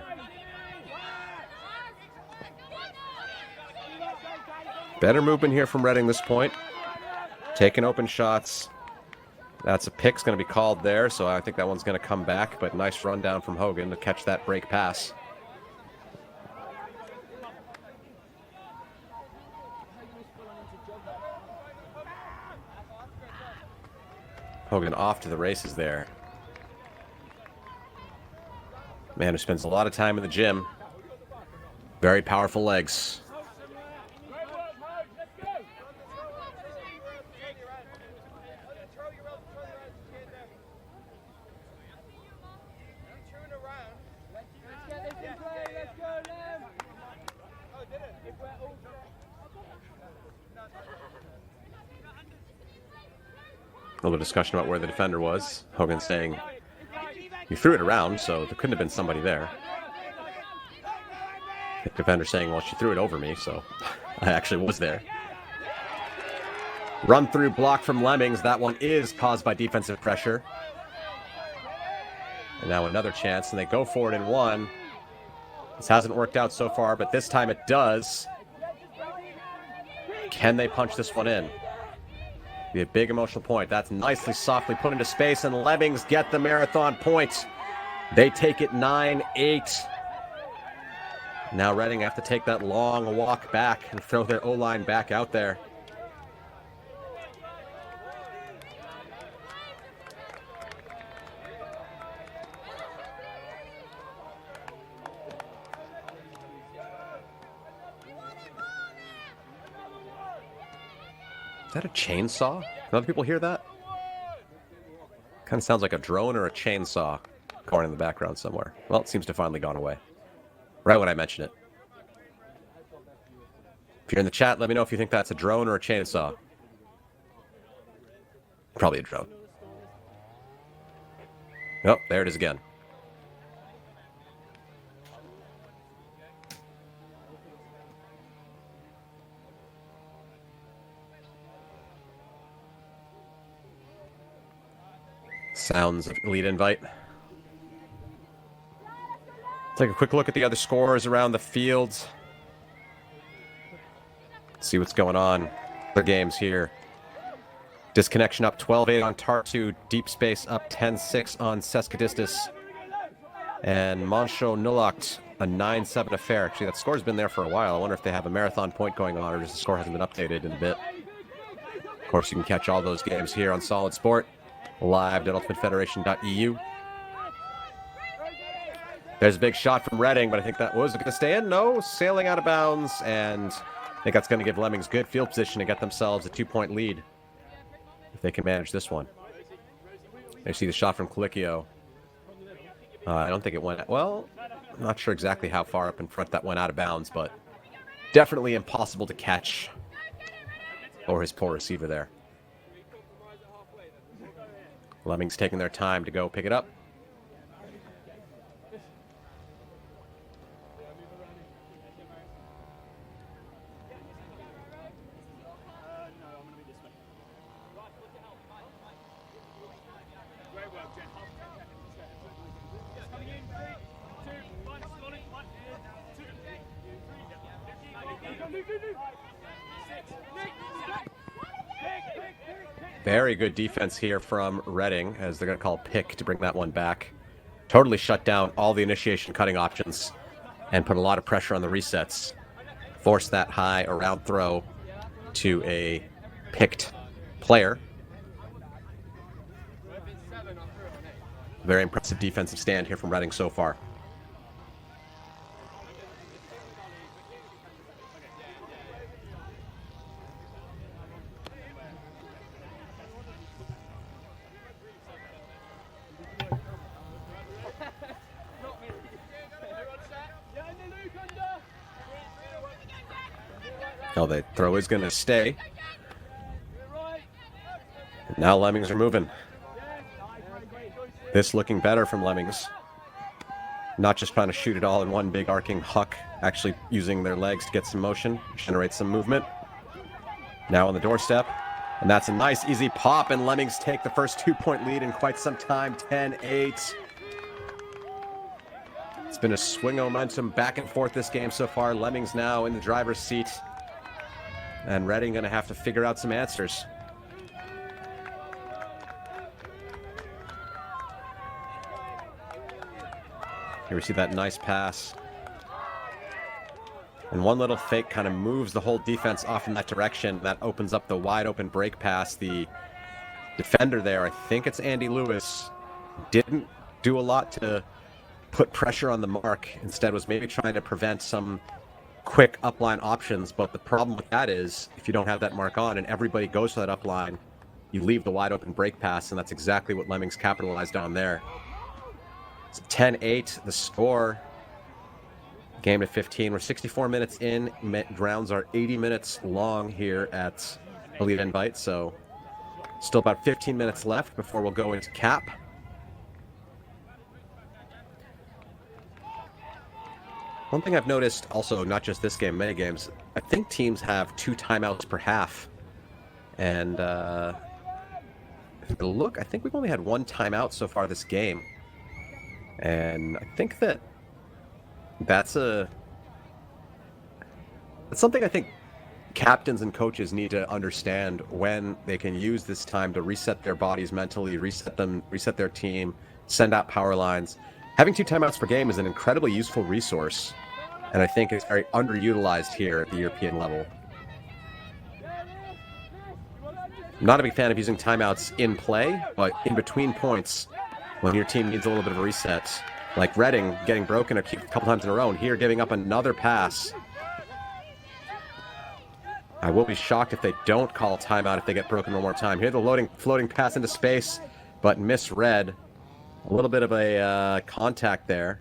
Better movement here from Reading this point. Taking open shots. That's a pick's going to be called there, so I think that one's going to come back, but nice rundown from Hogan to catch that break pass. Hogan off to the races there. Man who spends a lot of time in the gym. Very powerful legs. A little discussion about where the defender was. Hogan saying, you threw it around, so there couldn't have been somebody there. The defender saying, well, she threw it over me, so I actually was there. Run through block from Lemmings. That one is caused by defensive pressure. And now another chance, and they go for it in one. This hasn't worked out so far, but this time it does. Can they punch this one in? Be a big emotional point. That's nicely, softly put into space, and Lemmings get the marathon point. They take it 9-8. Now Reading have to take that long walk back and throw their O-line back out there. Is that a chainsaw? Can other people hear that? Kind of sounds like a drone or a chainsaw going in the background somewhere. Well, it seems to have finally gone away. Right when I mention it. If you're in the chat, let me know if you think that's a drone or a chainsaw. Probably a drone. Oh, there it is again. Sounds of Elite Invite. Take a quick look at the other scores around the field. See what's going on. Other games here. Disconnection up 12-8 on Tartu. Deep Space up 10-6 on Seskadistis. And Monsho Nullakt, a 9-7 affair. Actually, that score's been there for a while. I wonder if they have a marathon point going on or just the score hasn't been updated in a bit. Of course, you can catch all those games here on Solid Sport. Live at ultimatefederation.eu. There's a big shot from Reading, but I think that was going to stay in. No, sailing out of bounds, and I think that's going to give Lemmings good field position to get themselves a 2-point lead if they can manage this one. They see the shot from Colicchio. I don't think it went... Well, I'm not sure exactly how far up in front that went out of bounds, but definitely impossible to catch. Or his poor receiver there. Lemmings taking their time to go pick it up. Very good defense here from Reading, as they're going to call pick to bring that one back. Totally shut down all the initiation cutting options and put a lot of pressure on the resets. Force that high around throw to a picked player. Very impressive defensive stand here from Reading so far. Now the throw is going to stay. And now Lemmings are moving. This looking better from Lemmings. Not just trying to shoot it all in one big arcing huck, actually using their legs to get some motion, generate some movement. Now on the doorstep. And that's a nice easy pop, and Lemmings take the first 2-point lead in quite some time, 10-8. It's been a swing of momentum back and forth this game so far. Lemmings now in the driver's seat. And Reading going to have to figure out some answers. Here we see that nice pass. And one little fake kind of moves the whole defense off in that direction. That opens up the wide open break pass. The defender there, I think it's Andy Lewis, didn't do a lot to put pressure on the mark. Instead was maybe trying to prevent some quick upline options, but the problem with that is if you don't have that mark on and everybody goes to that upline, you leave the wide open break pass, and that's exactly what Lemmings capitalized on there. It's 10-8 the score. Game to 15. We're 64 minutes in. Rounds are 80 minutes long here at Elite Invite, so Still about 15 minutes left before we'll go into cap. One thing I've noticed also, not just this game, many games, I think teams have 2 timeouts per half. And if you look, I think we've only had 1 timeout so far this game. And I think that's something I think captains and coaches need to understand, when they can use this time to reset their bodies mentally, reset their team, send out power lines. Having 2 timeouts per game is an incredibly useful resource, and I think it's very underutilized here at the European level. I'm not a big fan of using timeouts in play, but in between points, when your team needs a little bit of a reset, like Reading getting broken a couple times in a row, and here giving up another pass. I will be shocked if they don't call a timeout if they get broken one more time. Here the floating pass into space, but misread. A little bit of a contact there.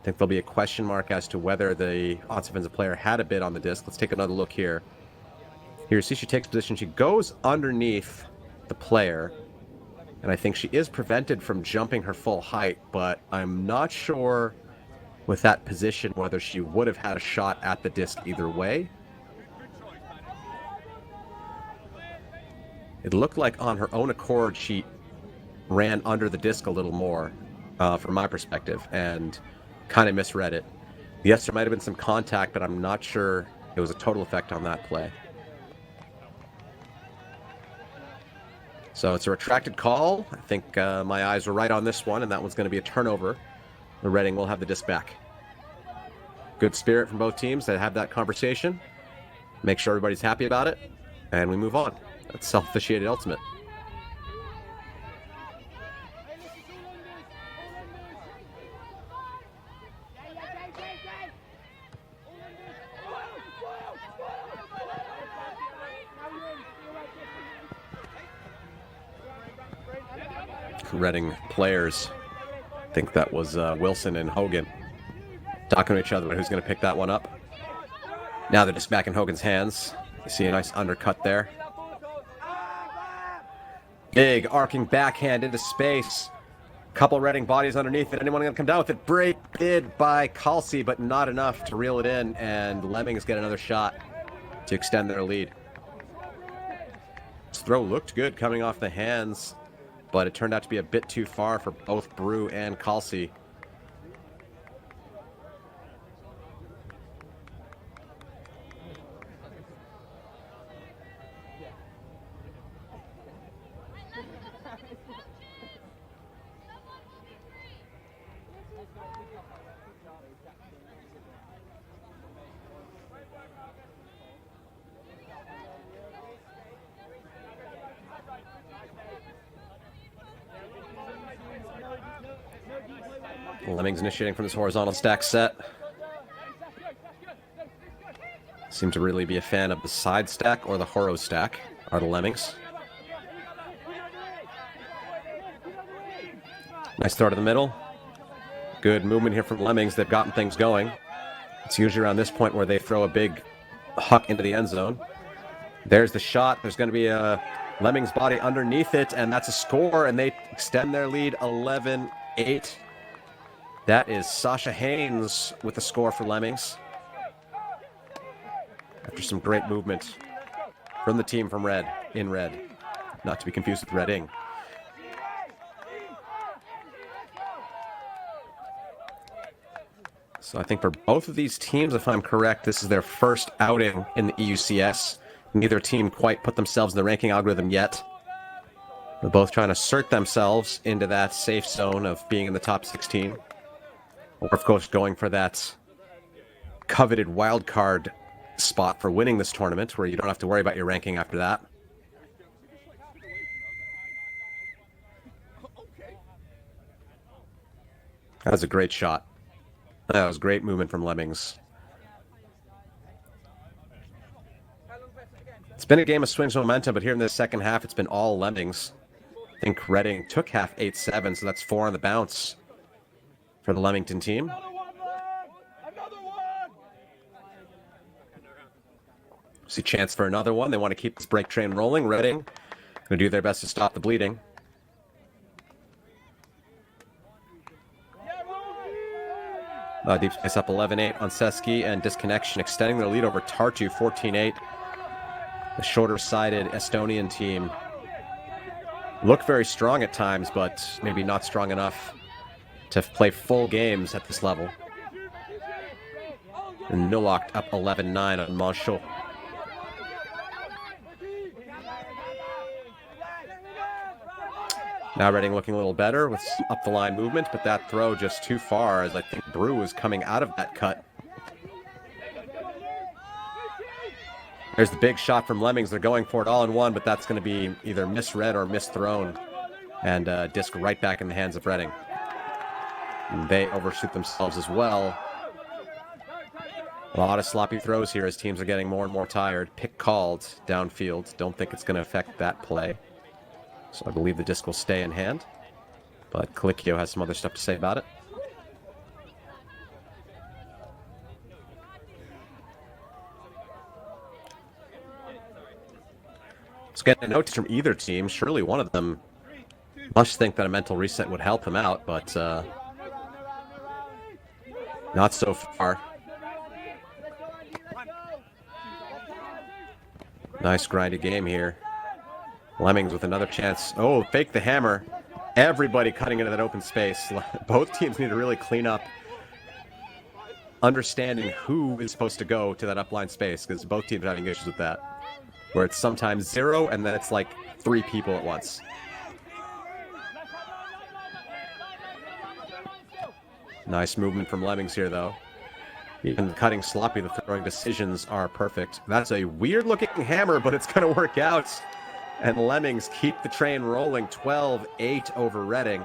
I think there'll be a question mark as to whether the offensive player had a bit on the disc. Let's take another look here. Here, see, she takes position. She goes underneath the player, and I think she is prevented from jumping her full height, but I'm not sure with that position whether she would have had a shot at the disc either way. It looked like on her own accord she ran under the disc a little more, from my perspective, and kind of misread it. Yes, there might have been some contact, but I'm not sure it was a total effect on that play. So it's a retracted call. I think my eyes were right on this one, and that one's going to be a turnover. The Reading will have the disc back. Good spirit from both teams to have that conversation. Make sure everybody's happy about it, and we move on. That's self-officiated ultimate. Reading players, I think that was Wilson and Hogan, talking to each other about who's going to pick that one up. Now they're just back in Hogan's hands. You see a nice undercut there. Big arcing backhand into space. Couple Reading bodies underneath it. Anyone going to come down with it? Break bid by Kalsi, but not enough to reel it in, and Lemmings get another shot to extend their lead. This throw looked good coming off the hands, but it turned out to be a bit too far for both Brew and Kalsi. Lemmings initiating from this horizontal stack set. Seem to really be a fan of the side stack or the horo stack, are the Lemmings. Nice throw to the middle. Good movement here from Lemmings. They've gotten things going. It's usually around this point where they throw a big huck into the end zone. There's the shot. There's going to be a Lemmings body underneath it, and that's a score, and they extend their lead 11-8. That is Sasha Haynes with the score for Lemmings. After some great movement from the team from red, in red. Not to be confused with Reading. So I think for both of these teams, if I'm correct, this is their first outing in the EUCS. Neither team quite put themselves in the ranking algorithm yet. They're both trying to assert themselves into that safe zone of being in the top 16. Or, of course, going for that coveted wild card spot for winning this tournament, where you don't have to worry about your ranking after that. That was a great shot. That was great movement from Lemmings. It's been a game of swings momentum, but here in the second half, it's been all Lemmings. I think Reading took half 8-7, so that's 4 on the bounce for the Leamington team. See chance for another one. They want to keep this break train rolling. Reading Going to do their best to stop the bleeding. Deep space up 11-8 on Seski, and disconnection extending their lead over Tartu 14-8. The shorter-sided Estonian team look very strong at times, but maybe not strong enough to play full games at this level. And Nullocht up 11-9 on Manchot. Now Reading looking a little better with some up-the-line movement, but that throw just too far, as I think Brew is coming out of that cut. There's the big shot from Lemmings. They're going for it all in one, but that's going to be either misread or misthrown. And disc right back in the hands of Reading. And they overshoot themselves as well. A lot of sloppy throws here as teams are getting more and more tired. Pick called downfield. Don't think it's going to affect that play. So I believe the disc will stay in hand. But Colicchio has some other stuff to say about it. Let's get a note from either team. Surely one of them must think that a mental reset would help him out, but not so far. Nice grindy game here. Lemmings with another chance. Oh, fake the hammer. Everybody cutting into that open space. Both teams need to really clean up understanding who is supposed to go to that upline space, because both teams are having issues with that. Where it's sometimes 0 and then it's like 3 people at once. Nice movement from Lemmings here, though. Even cutting sloppy, the throwing decisions are perfect. That's a weird-looking hammer, but it's going to work out. And Lemmings keep the train rolling, 12-8 over Reading.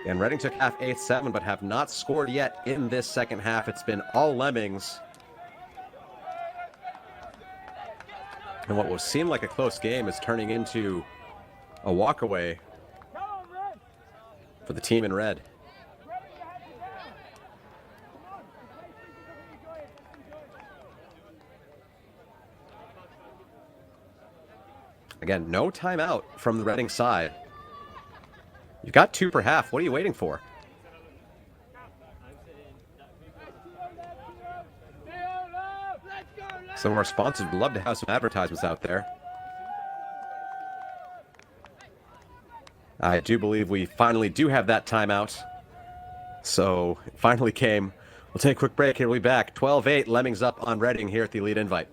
And Reading took half 8-7, but have not scored yet in this second half. It's been all Lemmings. And what will seem like a close game is turning into a walkaway for the team in red. Again, no timeout from the Reading side. You've got 2 per half. What are you waiting for? Some of our sponsors would love to have some advertisements out there. I do believe we finally do have that timeout. So, it finally came. We'll take a quick break here. We'll be back. 12-8, Lemmings up on Reading here at the Elite Invite.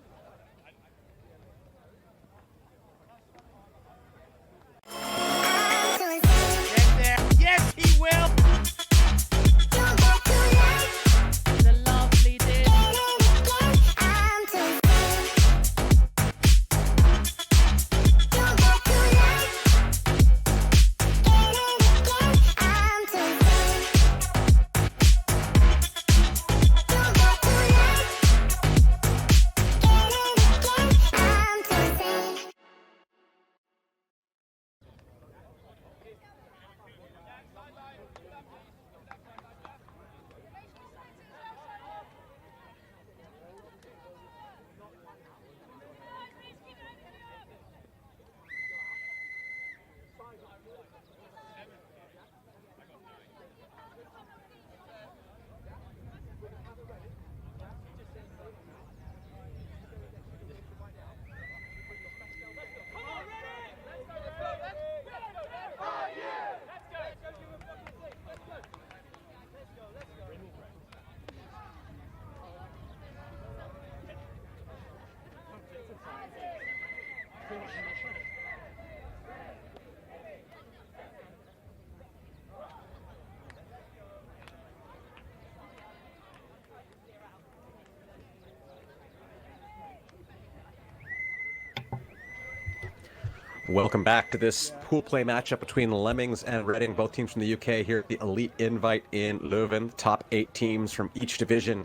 Welcome back to this pool play matchup between Lemmings and Reading, both teams from the UK here at the Elite Invite in Leuven. Top 8 teams from each division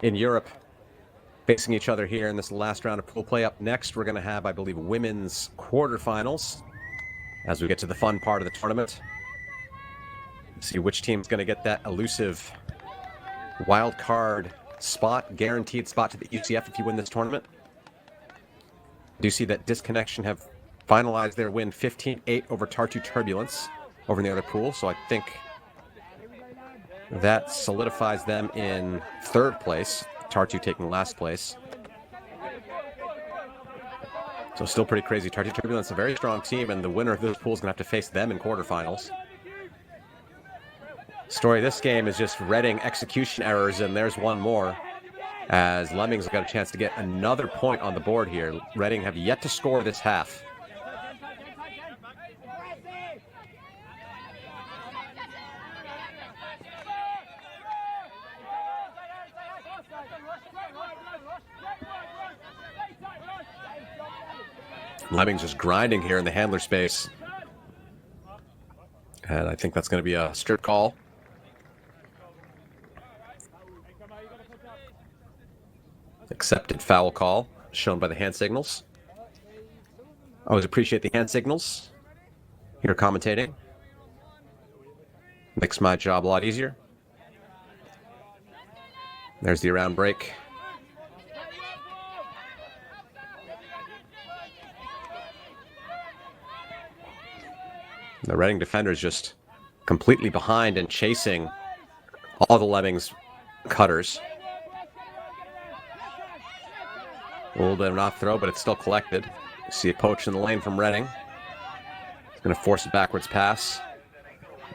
in Europe facing each other here in this last round of pool play. Up next, we're going to have, I believe, women's quarterfinals as we get to the fun part of the tournament. See which team's going to get that elusive wild card spot, guaranteed spot to the EUCS if you win this tournament. Do you see that Disconnection have finalized their win 15-8 over Tartu Turbulence over in the other pool. So I think that solidifies them in third place. Tartu taking last place. So still pretty crazy. Tartu Turbulence, a very strong team, and the winner of this pool is going to have to face them in quarterfinals. Story of this game is just Reading execution errors, and there's one more, as Lemmings got a chance to get another point on the board here. Reading have yet to score this half. Lemmings just grinding here in the handler space. And I think that's going to be a strip call. Accepted foul call, shown by the hand signals. Always appreciate the hand signals here commentating. Makes my job a lot easier. There's the around break. The Reading defenders just completely behind and chasing all the Lemmings cutters. A little bit of an off throw, but it's still collected. You see a poach in the lane from Reading. He's going to force a backwards pass.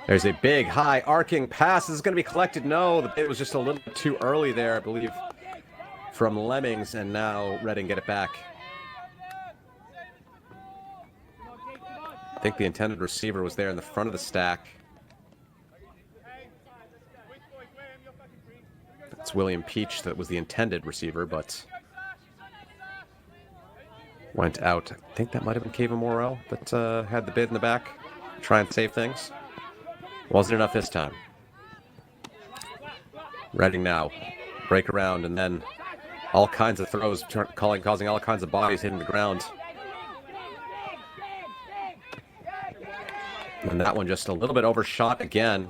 There's a big, high, arcing pass. This is going to be collected. No, the bit was just a little bit too early there, I believe, from Lemmings, and now Reading get it back. I think the intended receiver was there in the front of the stack. It's William Peach that was the intended receiver, but went out. I think that might have been Kevin Morrell that had the bid in the back. Try and save things. Wasn't enough this time. Reading now. Break around, and then all kinds of throws causing all kinds of bodies hitting the ground. And that one just a little bit overshot again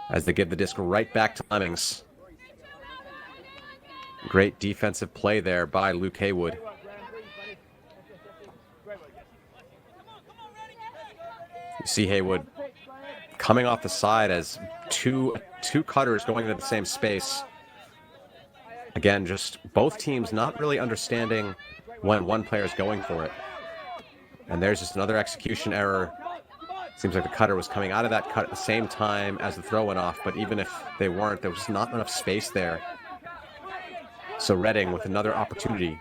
as they give the disc right back to Lemmings. Great defensive play there by Luke Haywood. You see Haywood coming off the side as two cutters going into the same space. Again, just both teams not really understanding when one player is going for it. And there's just another execution error. Seems like the cutter was coming out of that cut at the same time as the throw went off, but even if they weren't, there was just not enough space there. So Reading with another opportunity.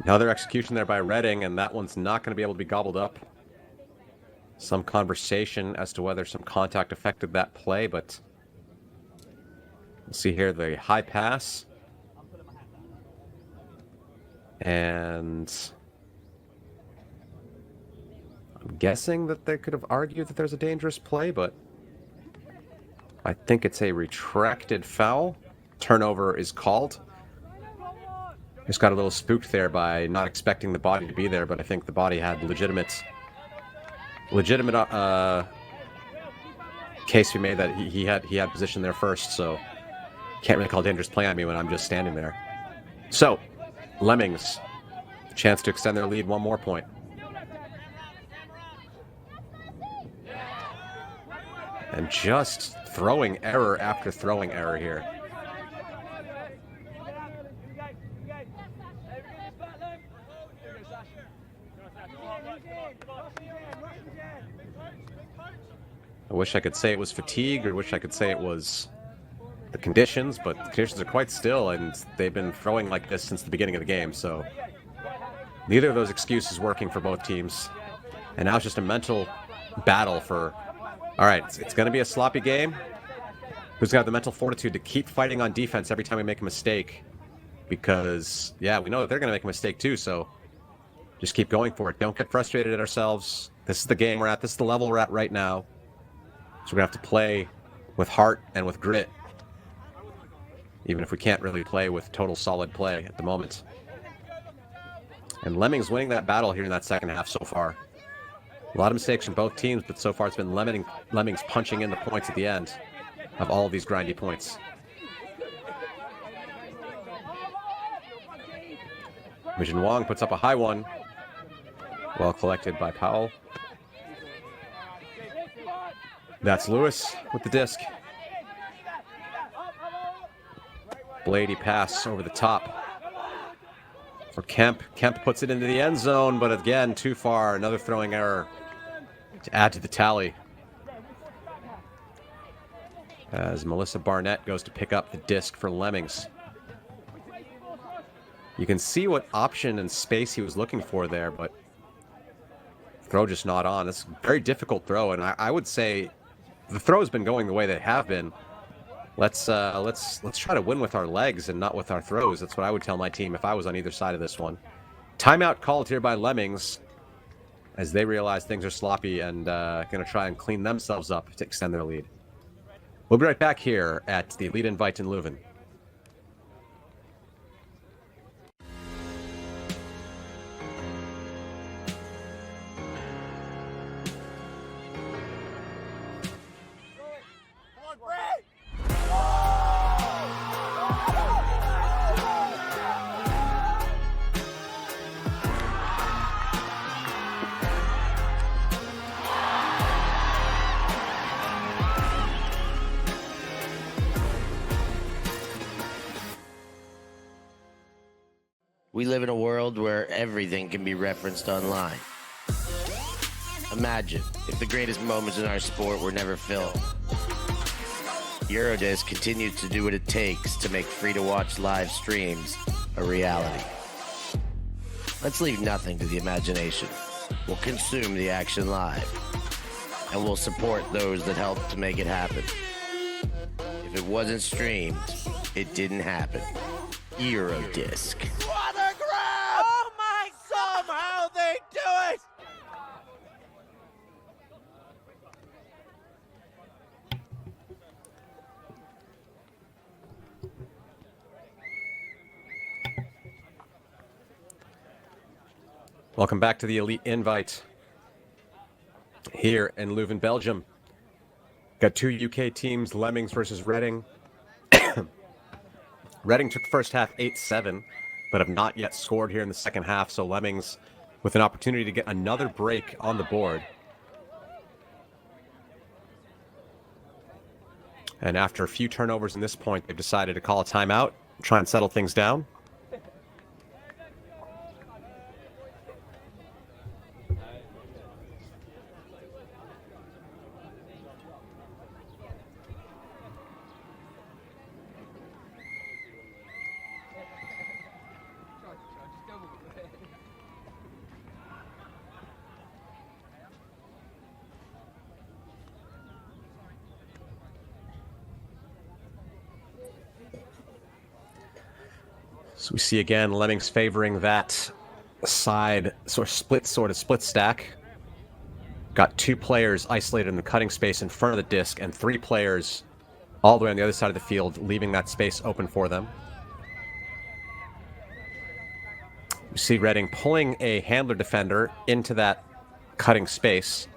Another execution there by Reading, and that one's not going to be able to be gobbled up. Some conversation as to whether some contact affected that play, but we'll see here the high pass. And I'm guessing that they could have argued that there's a dangerous play, but I think it's a retracted foul. Turnover is called. Just got a little spooked there by not expecting the body to be there, but I think the body had legitimate case we made that he had position there first, so can't really call dangerous play on me when I'm just standing there. So, Lemmings, chance to extend their lead one more point. And just throwing error after throwing error here. I wish I could say it was fatigue, or wish I could say it was the conditions, but the conditions are quite still, and they've been throwing like this since the beginning of the game, so neither of those excuses working for both teams. And now it's just a mental battle for, all right, it's going to be a sloppy game. Who's got the mental fortitude to keep fighting on defense every time we make a mistake? Because, yeah, we know that they're going to make a mistake too, so just keep going for it. Don't get frustrated at ourselves. This is the game we're at. This is the level we're at right now. So we're going to have to play with heart and with grit, even if we can't really play with total solid play at the moment. And Lemmings winning that battle here in that second half so far. A lot of mistakes from both teams, but so far it's been Lemmings punching in the points at the end. of all of these grindy points. Mijin Wong puts up a high one. Well collected by Powell. That's Lewis with the disc. Blady pass over the top for Kemp. Kemp puts it into the end zone, but again, too far. Another throwing error to add to the tally. As Melissa Barnett goes to pick up the disc for Lemmings. You can see what option and space he was looking for there, but throw just not on. It's a very difficult throw, and I would say the throw has been going the way they have been. Let's try to win with our legs and not with our throws. That's what I would tell my team if I was on either side of this one. Timeout called here by Lemmings as they realize things are sloppy and going to try and clean themselves up to extend their lead. We'll be right back here at the Elite Invite in Leuven. We live in a world where everything can be referenced online. Imagine if the greatest moments in our sport were never filmed. Eurodisc continues to do what it takes to make free-to-watch live streams a reality. Let's leave nothing to the imagination. We'll consume the action live, and we'll support those that help to make it happen. If it wasn't streamed, it didn't happen. Eurodisc. Oh my! Somehow they do it! Welcome back to the Elite Invite here in Leuven, Belgium. Got two UK teams, Lemmings versus Reading. Reading took the first half 8-7, but have not yet scored here in the second half, so Lemmings with an opportunity to get another break on the board. And after a few turnovers in this point, they've decided to call a timeout, try and settle things down. So we see again Lemmings favoring that side sort of split stack. Got two players isolated in the cutting space in front of the disc and three players all the way on the other side of the field, leaving that space open for them. We see Reading pulling a handler defender into that cutting space,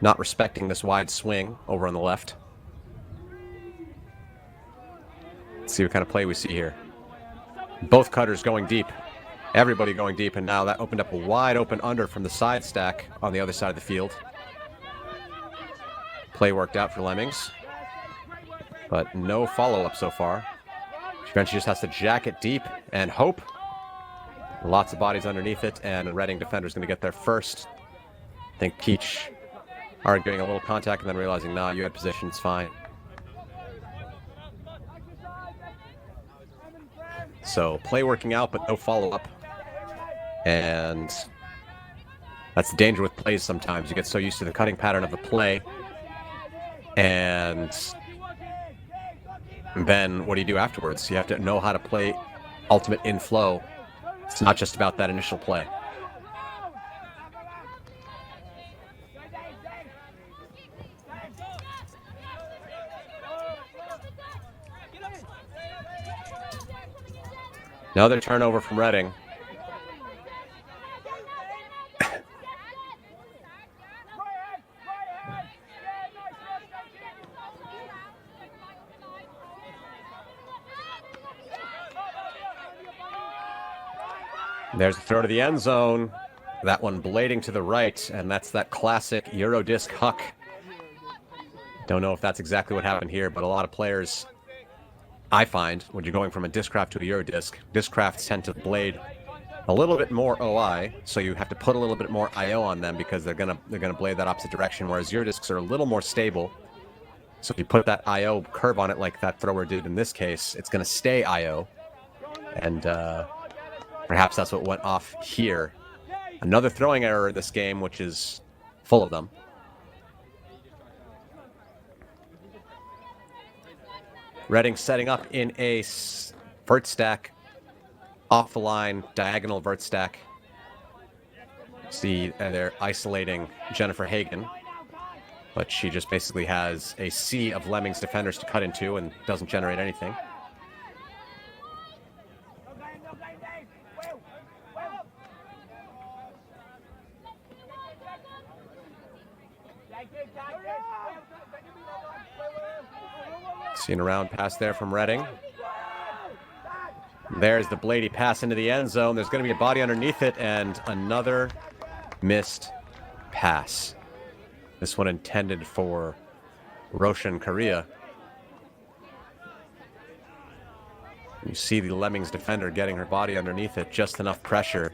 not respecting this wide swing over on the left. Let's see what kind of play we see here. Both cutters going deep. Everybody going deep, and now that opened up a wide open under from the side stack on the other side of the field. Play worked out for Lemmings, but no follow-up so far. Eventually just has to jack it deep and hope. Lots of bodies underneath it, and a Reading defender's going to get there first. I think Peach arguing a little contact and then realizing, nah, you had position, it's fine. So play working out, but no follow-up. And that's the danger with plays sometimes. You get so used to the cutting pattern of the play. And then what do you do afterwards? You have to know how to play ultimate in flow. It's not just about that initial play. Another turnover from Reading. There's the throw to the end zone. That one blading to the right, and that's that classic Eurodisc huck. Don't know if that's exactly what happened here, but a lot of players, I find, when you're going from a Discraft to a Eurodisc, Discrafts tend to blade a little bit more OI, so you have to put a little bit more IO on them because they're gonna blade that opposite direction, whereas Eurodiscs are a little more stable. So if you put that IO curve on it like that thrower did in this case, it's gonna stay IO. And perhaps that's what went off here. Another throwing error in this game, which is full of them. Reading setting up in a vert stack, off the line, diagonal vert stack. See, they're isolating Jennifer Hagan, but she just basically has a sea of Lemmings defenders to cut into and doesn't generate anything. Seeing a round pass there from Reading. There's the Blady pass into the end zone. There's going to be a body underneath it and another missed pass. This one intended for Roshan Korea. You see the Lemmings defender getting her body underneath it, just enough pressure.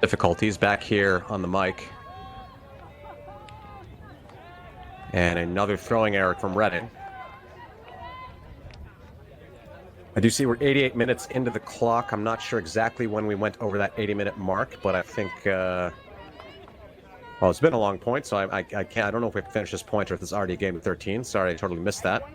Difficulties back here on the mic. And another throwing error from Reading. I do see we're 88 minutes into the clock. I'm not sure exactly when we went over that 80-minute mark, but I think, well, it's been a long point, so I can't, I don't know if we can finish this point or if it's already a game of 13. Sorry, I totally missed that.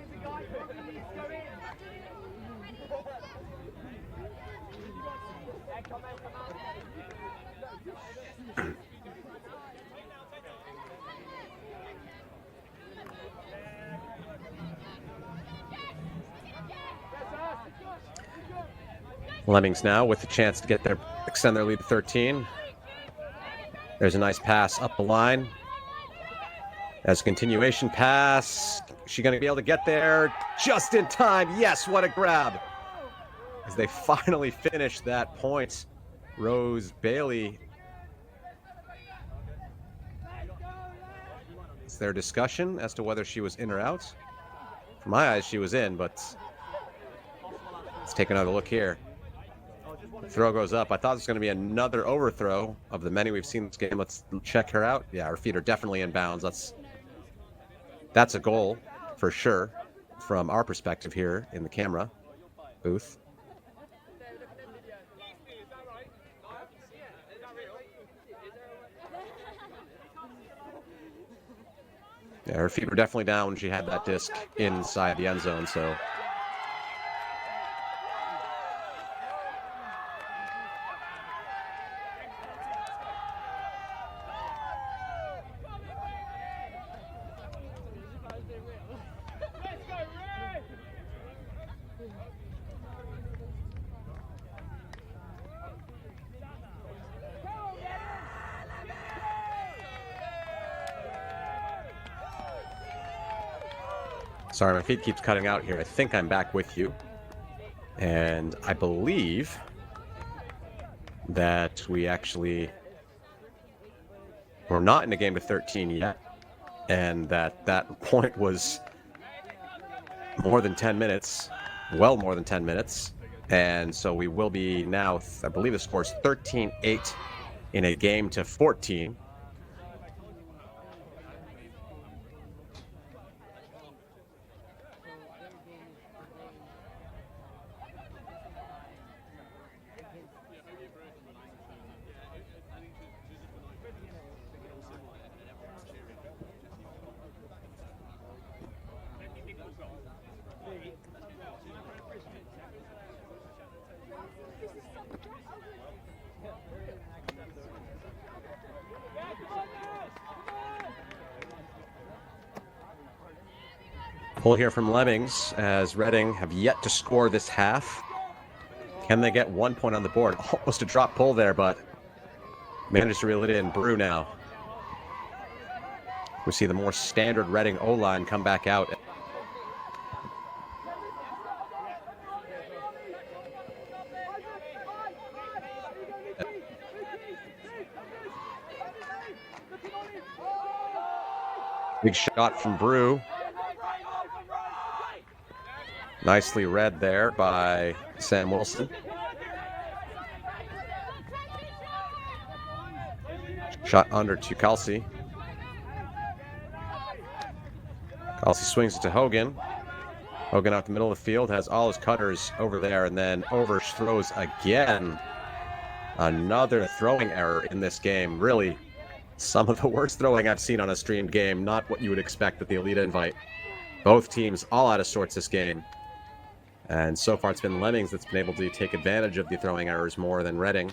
Lemmings now with the chance to extend their lead to 13. There's a nice pass up the line. As a continuation pass. Is she going to be able to get there just in time? Yes, what a grab. As they finally finish that point. Rose Bailey. It's their discussion as to whether she was in or out. From my eyes, she was in, but let's take another look here. Throw goes up. I thought it was going to be another overthrow of the many we've seen this game. Let's check her out. Yeah, her feet are definitely in bounds. That's a goal for sure from our perspective here in the camera booth. Yeah, her feet were definitely down when she had that disc inside the end zone, so... Sorry, my feed keeps cutting out here. I think I'm back with you. And I believe that we're not in a game to 13 yet. And that point was more than 10 minutes. Well more than 10 minutes. And so we will be now, I believe the score is 13-8 in a game to 14. Pull here from Lemmings as Reading have yet to score this half. Can they get 1 point on the board? Almost a drop pull there, but managed to reel it in. Brew now. We see the more standard Reading O-line come back out. Big shot from Brew. Nicely read there by Sam Wilson. Shot under to Kelsey. Kelsey swings it to Hogan. Hogan out the middle of the field, has all his cutters over there, and then overthrows again. Another throwing error in this game. Really, some of the worst throwing I've seen on a streamed game. Not what you would expect at the Elite Invite. Both teams all out of sorts this game. And so far it's been Lemmings that's been able to take advantage of the throwing errors more than Reading.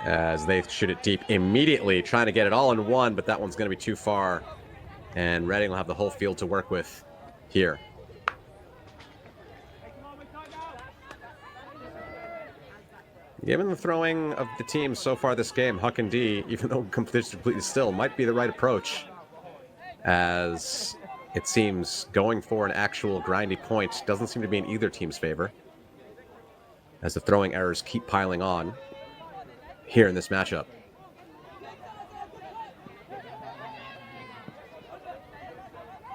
As they shoot it deep immediately, trying to get it all in one, but that one's going to be too far. And Reading will have the whole field to work with here. Given the throwing of the team so far this game, Huck and D, even though completely still, might be the right approach. As it seems going for an actual grindy point doesn't seem to be in either team's favor. As the throwing errors keep piling on here in this matchup.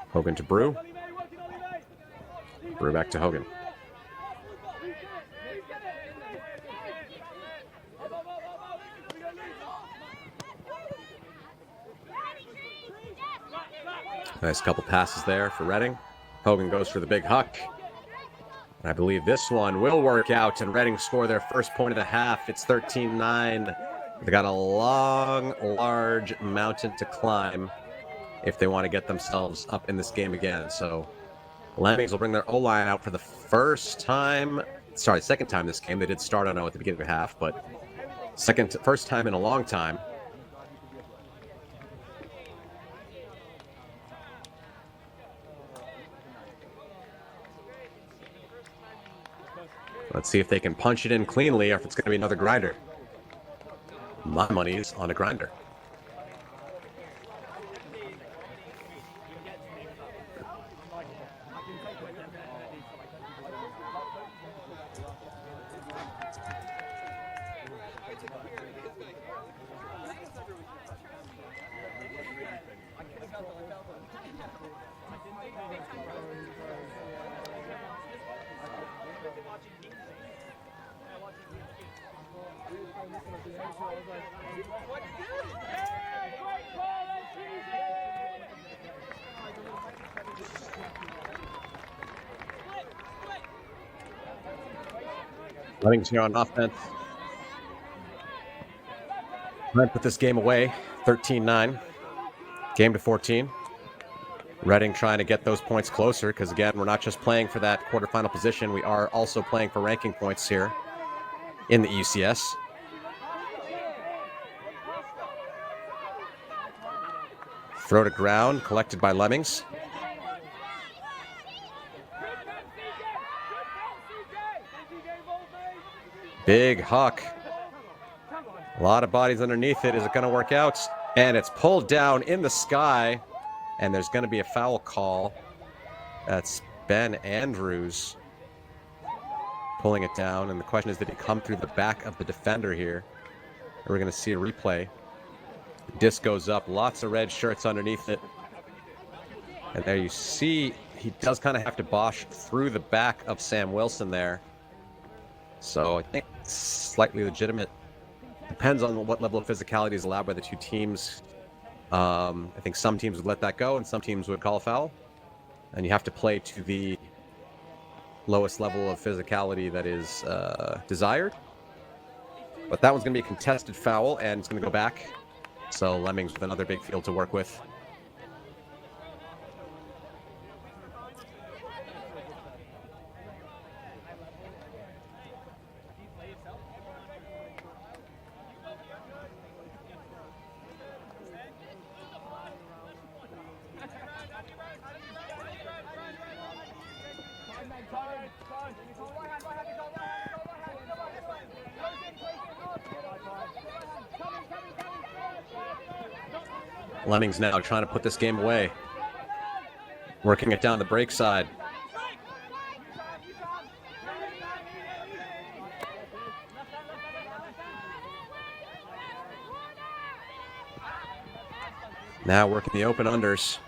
Hogan to Brew. Brew back to Hogan. Nice couple passes there for Reading. Hogan goes for the big huck. And I believe this one will work out, and Reading score their first point of the half. It's 13-9. They got a long, large mountain to climb if they want to get themselves up in this game again. So Lemmings will bring their O-line out for the second time this game. They did start on 0 at the beginning of the half, but first time in a long time. Let's see if they can punch it in cleanly or if it's going to be another grinder. My money's on a grinder. Lemmings here on offense. Trying to put this game away. 13-9. Game to 14. Reading trying to get those points closer because, again, we're not just playing for that quarterfinal position. We are also playing for ranking points here in the EUCS. Throw to ground, collected by Lemmings. Big huck. A lot of bodies underneath it. Is it going to work out? And it's pulled down in the sky. And there's going to be a foul call. That's Ben Andrews pulling it down. And the question is, did he come through the back of the defender here? We're going to see a replay. Disc goes up. Lots of red shirts underneath it. And there you see, he does kind of have to bosh through the back of Sam Wilson there. So I think slightly legitimate. Depends on what level of physicality is allowed by the two teams. I think some teams would let that go and some teams would call a foul. And you have to play to the lowest level of physicality that is desired. But that one's going to be a contested foul and it's going to go back. So Lemmings with another big field to work with. Lemmings now trying to put this game away. Working it down the break side. Now working the open unders.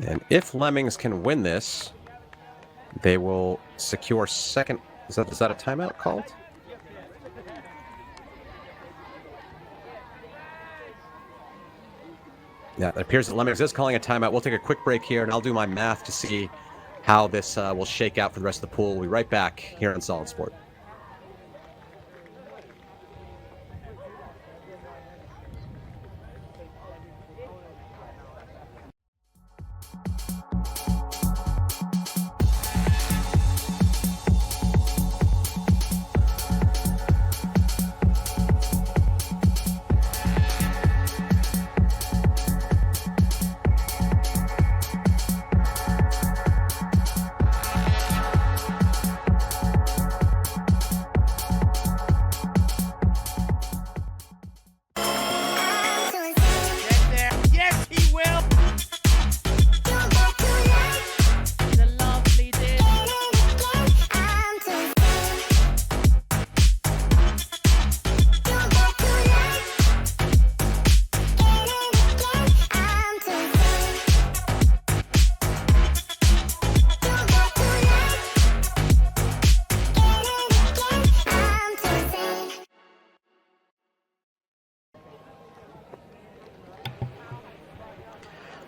And if Lemmings can win this, they will secure second. Is that a timeout called? Yeah, it appears that Lemmings is calling a timeout. We'll take a quick break here, and I'll do my math to see how this will shake out for the rest of the pool. We'll be right back here on Solid Sport.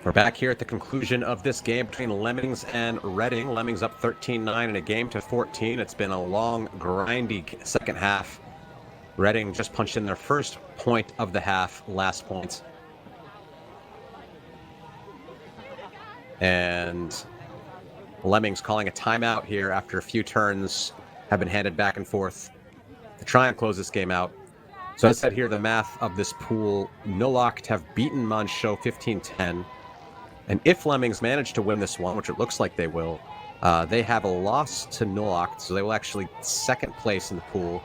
We're back here at the conclusion of this game between Lemmings and Reading. Lemmings up 13-9 in a game to 14. It's been a long, grindy second half. Reading just punched in their first point of the half, last point. And Lemmings calling a timeout here after a few turns have been handed back and forth to try and close this game out. So as I said here, the math of this pool, Nulacht have beaten Monchaux 15-10. And if Lemmings manage to win this one, which it looks like they will, they have a loss to Nulacht, so they will actually second place in the pool.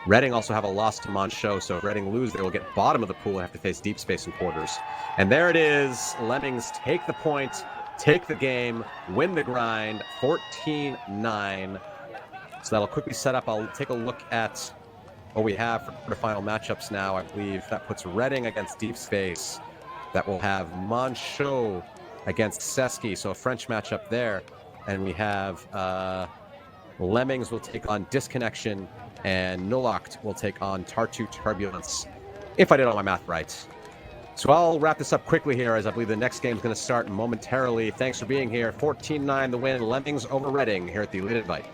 Reading also have a loss to Monchaux, so if Reading lose, they will get bottom of the pool and have to face Deep Space and Quarters. And there it is. Lemmings take the point, take the game, win the grind, 14-9. So that'll quickly set up. I'll take a look at what we have for quarterfinal matchups now. I believe that puts Reading against Deep Space. That will have Monchaux against Seski, so a French matchup there. And we have Lemmings will take on Disconnection, and Nulacht will take on Tartu Turbulence, if I did all my math right. So I'll wrap this up quickly here, as I believe the next game is going to start momentarily. Thanks for being here. 14-9 the win. Lemmings over Reading here at the Elite Invite.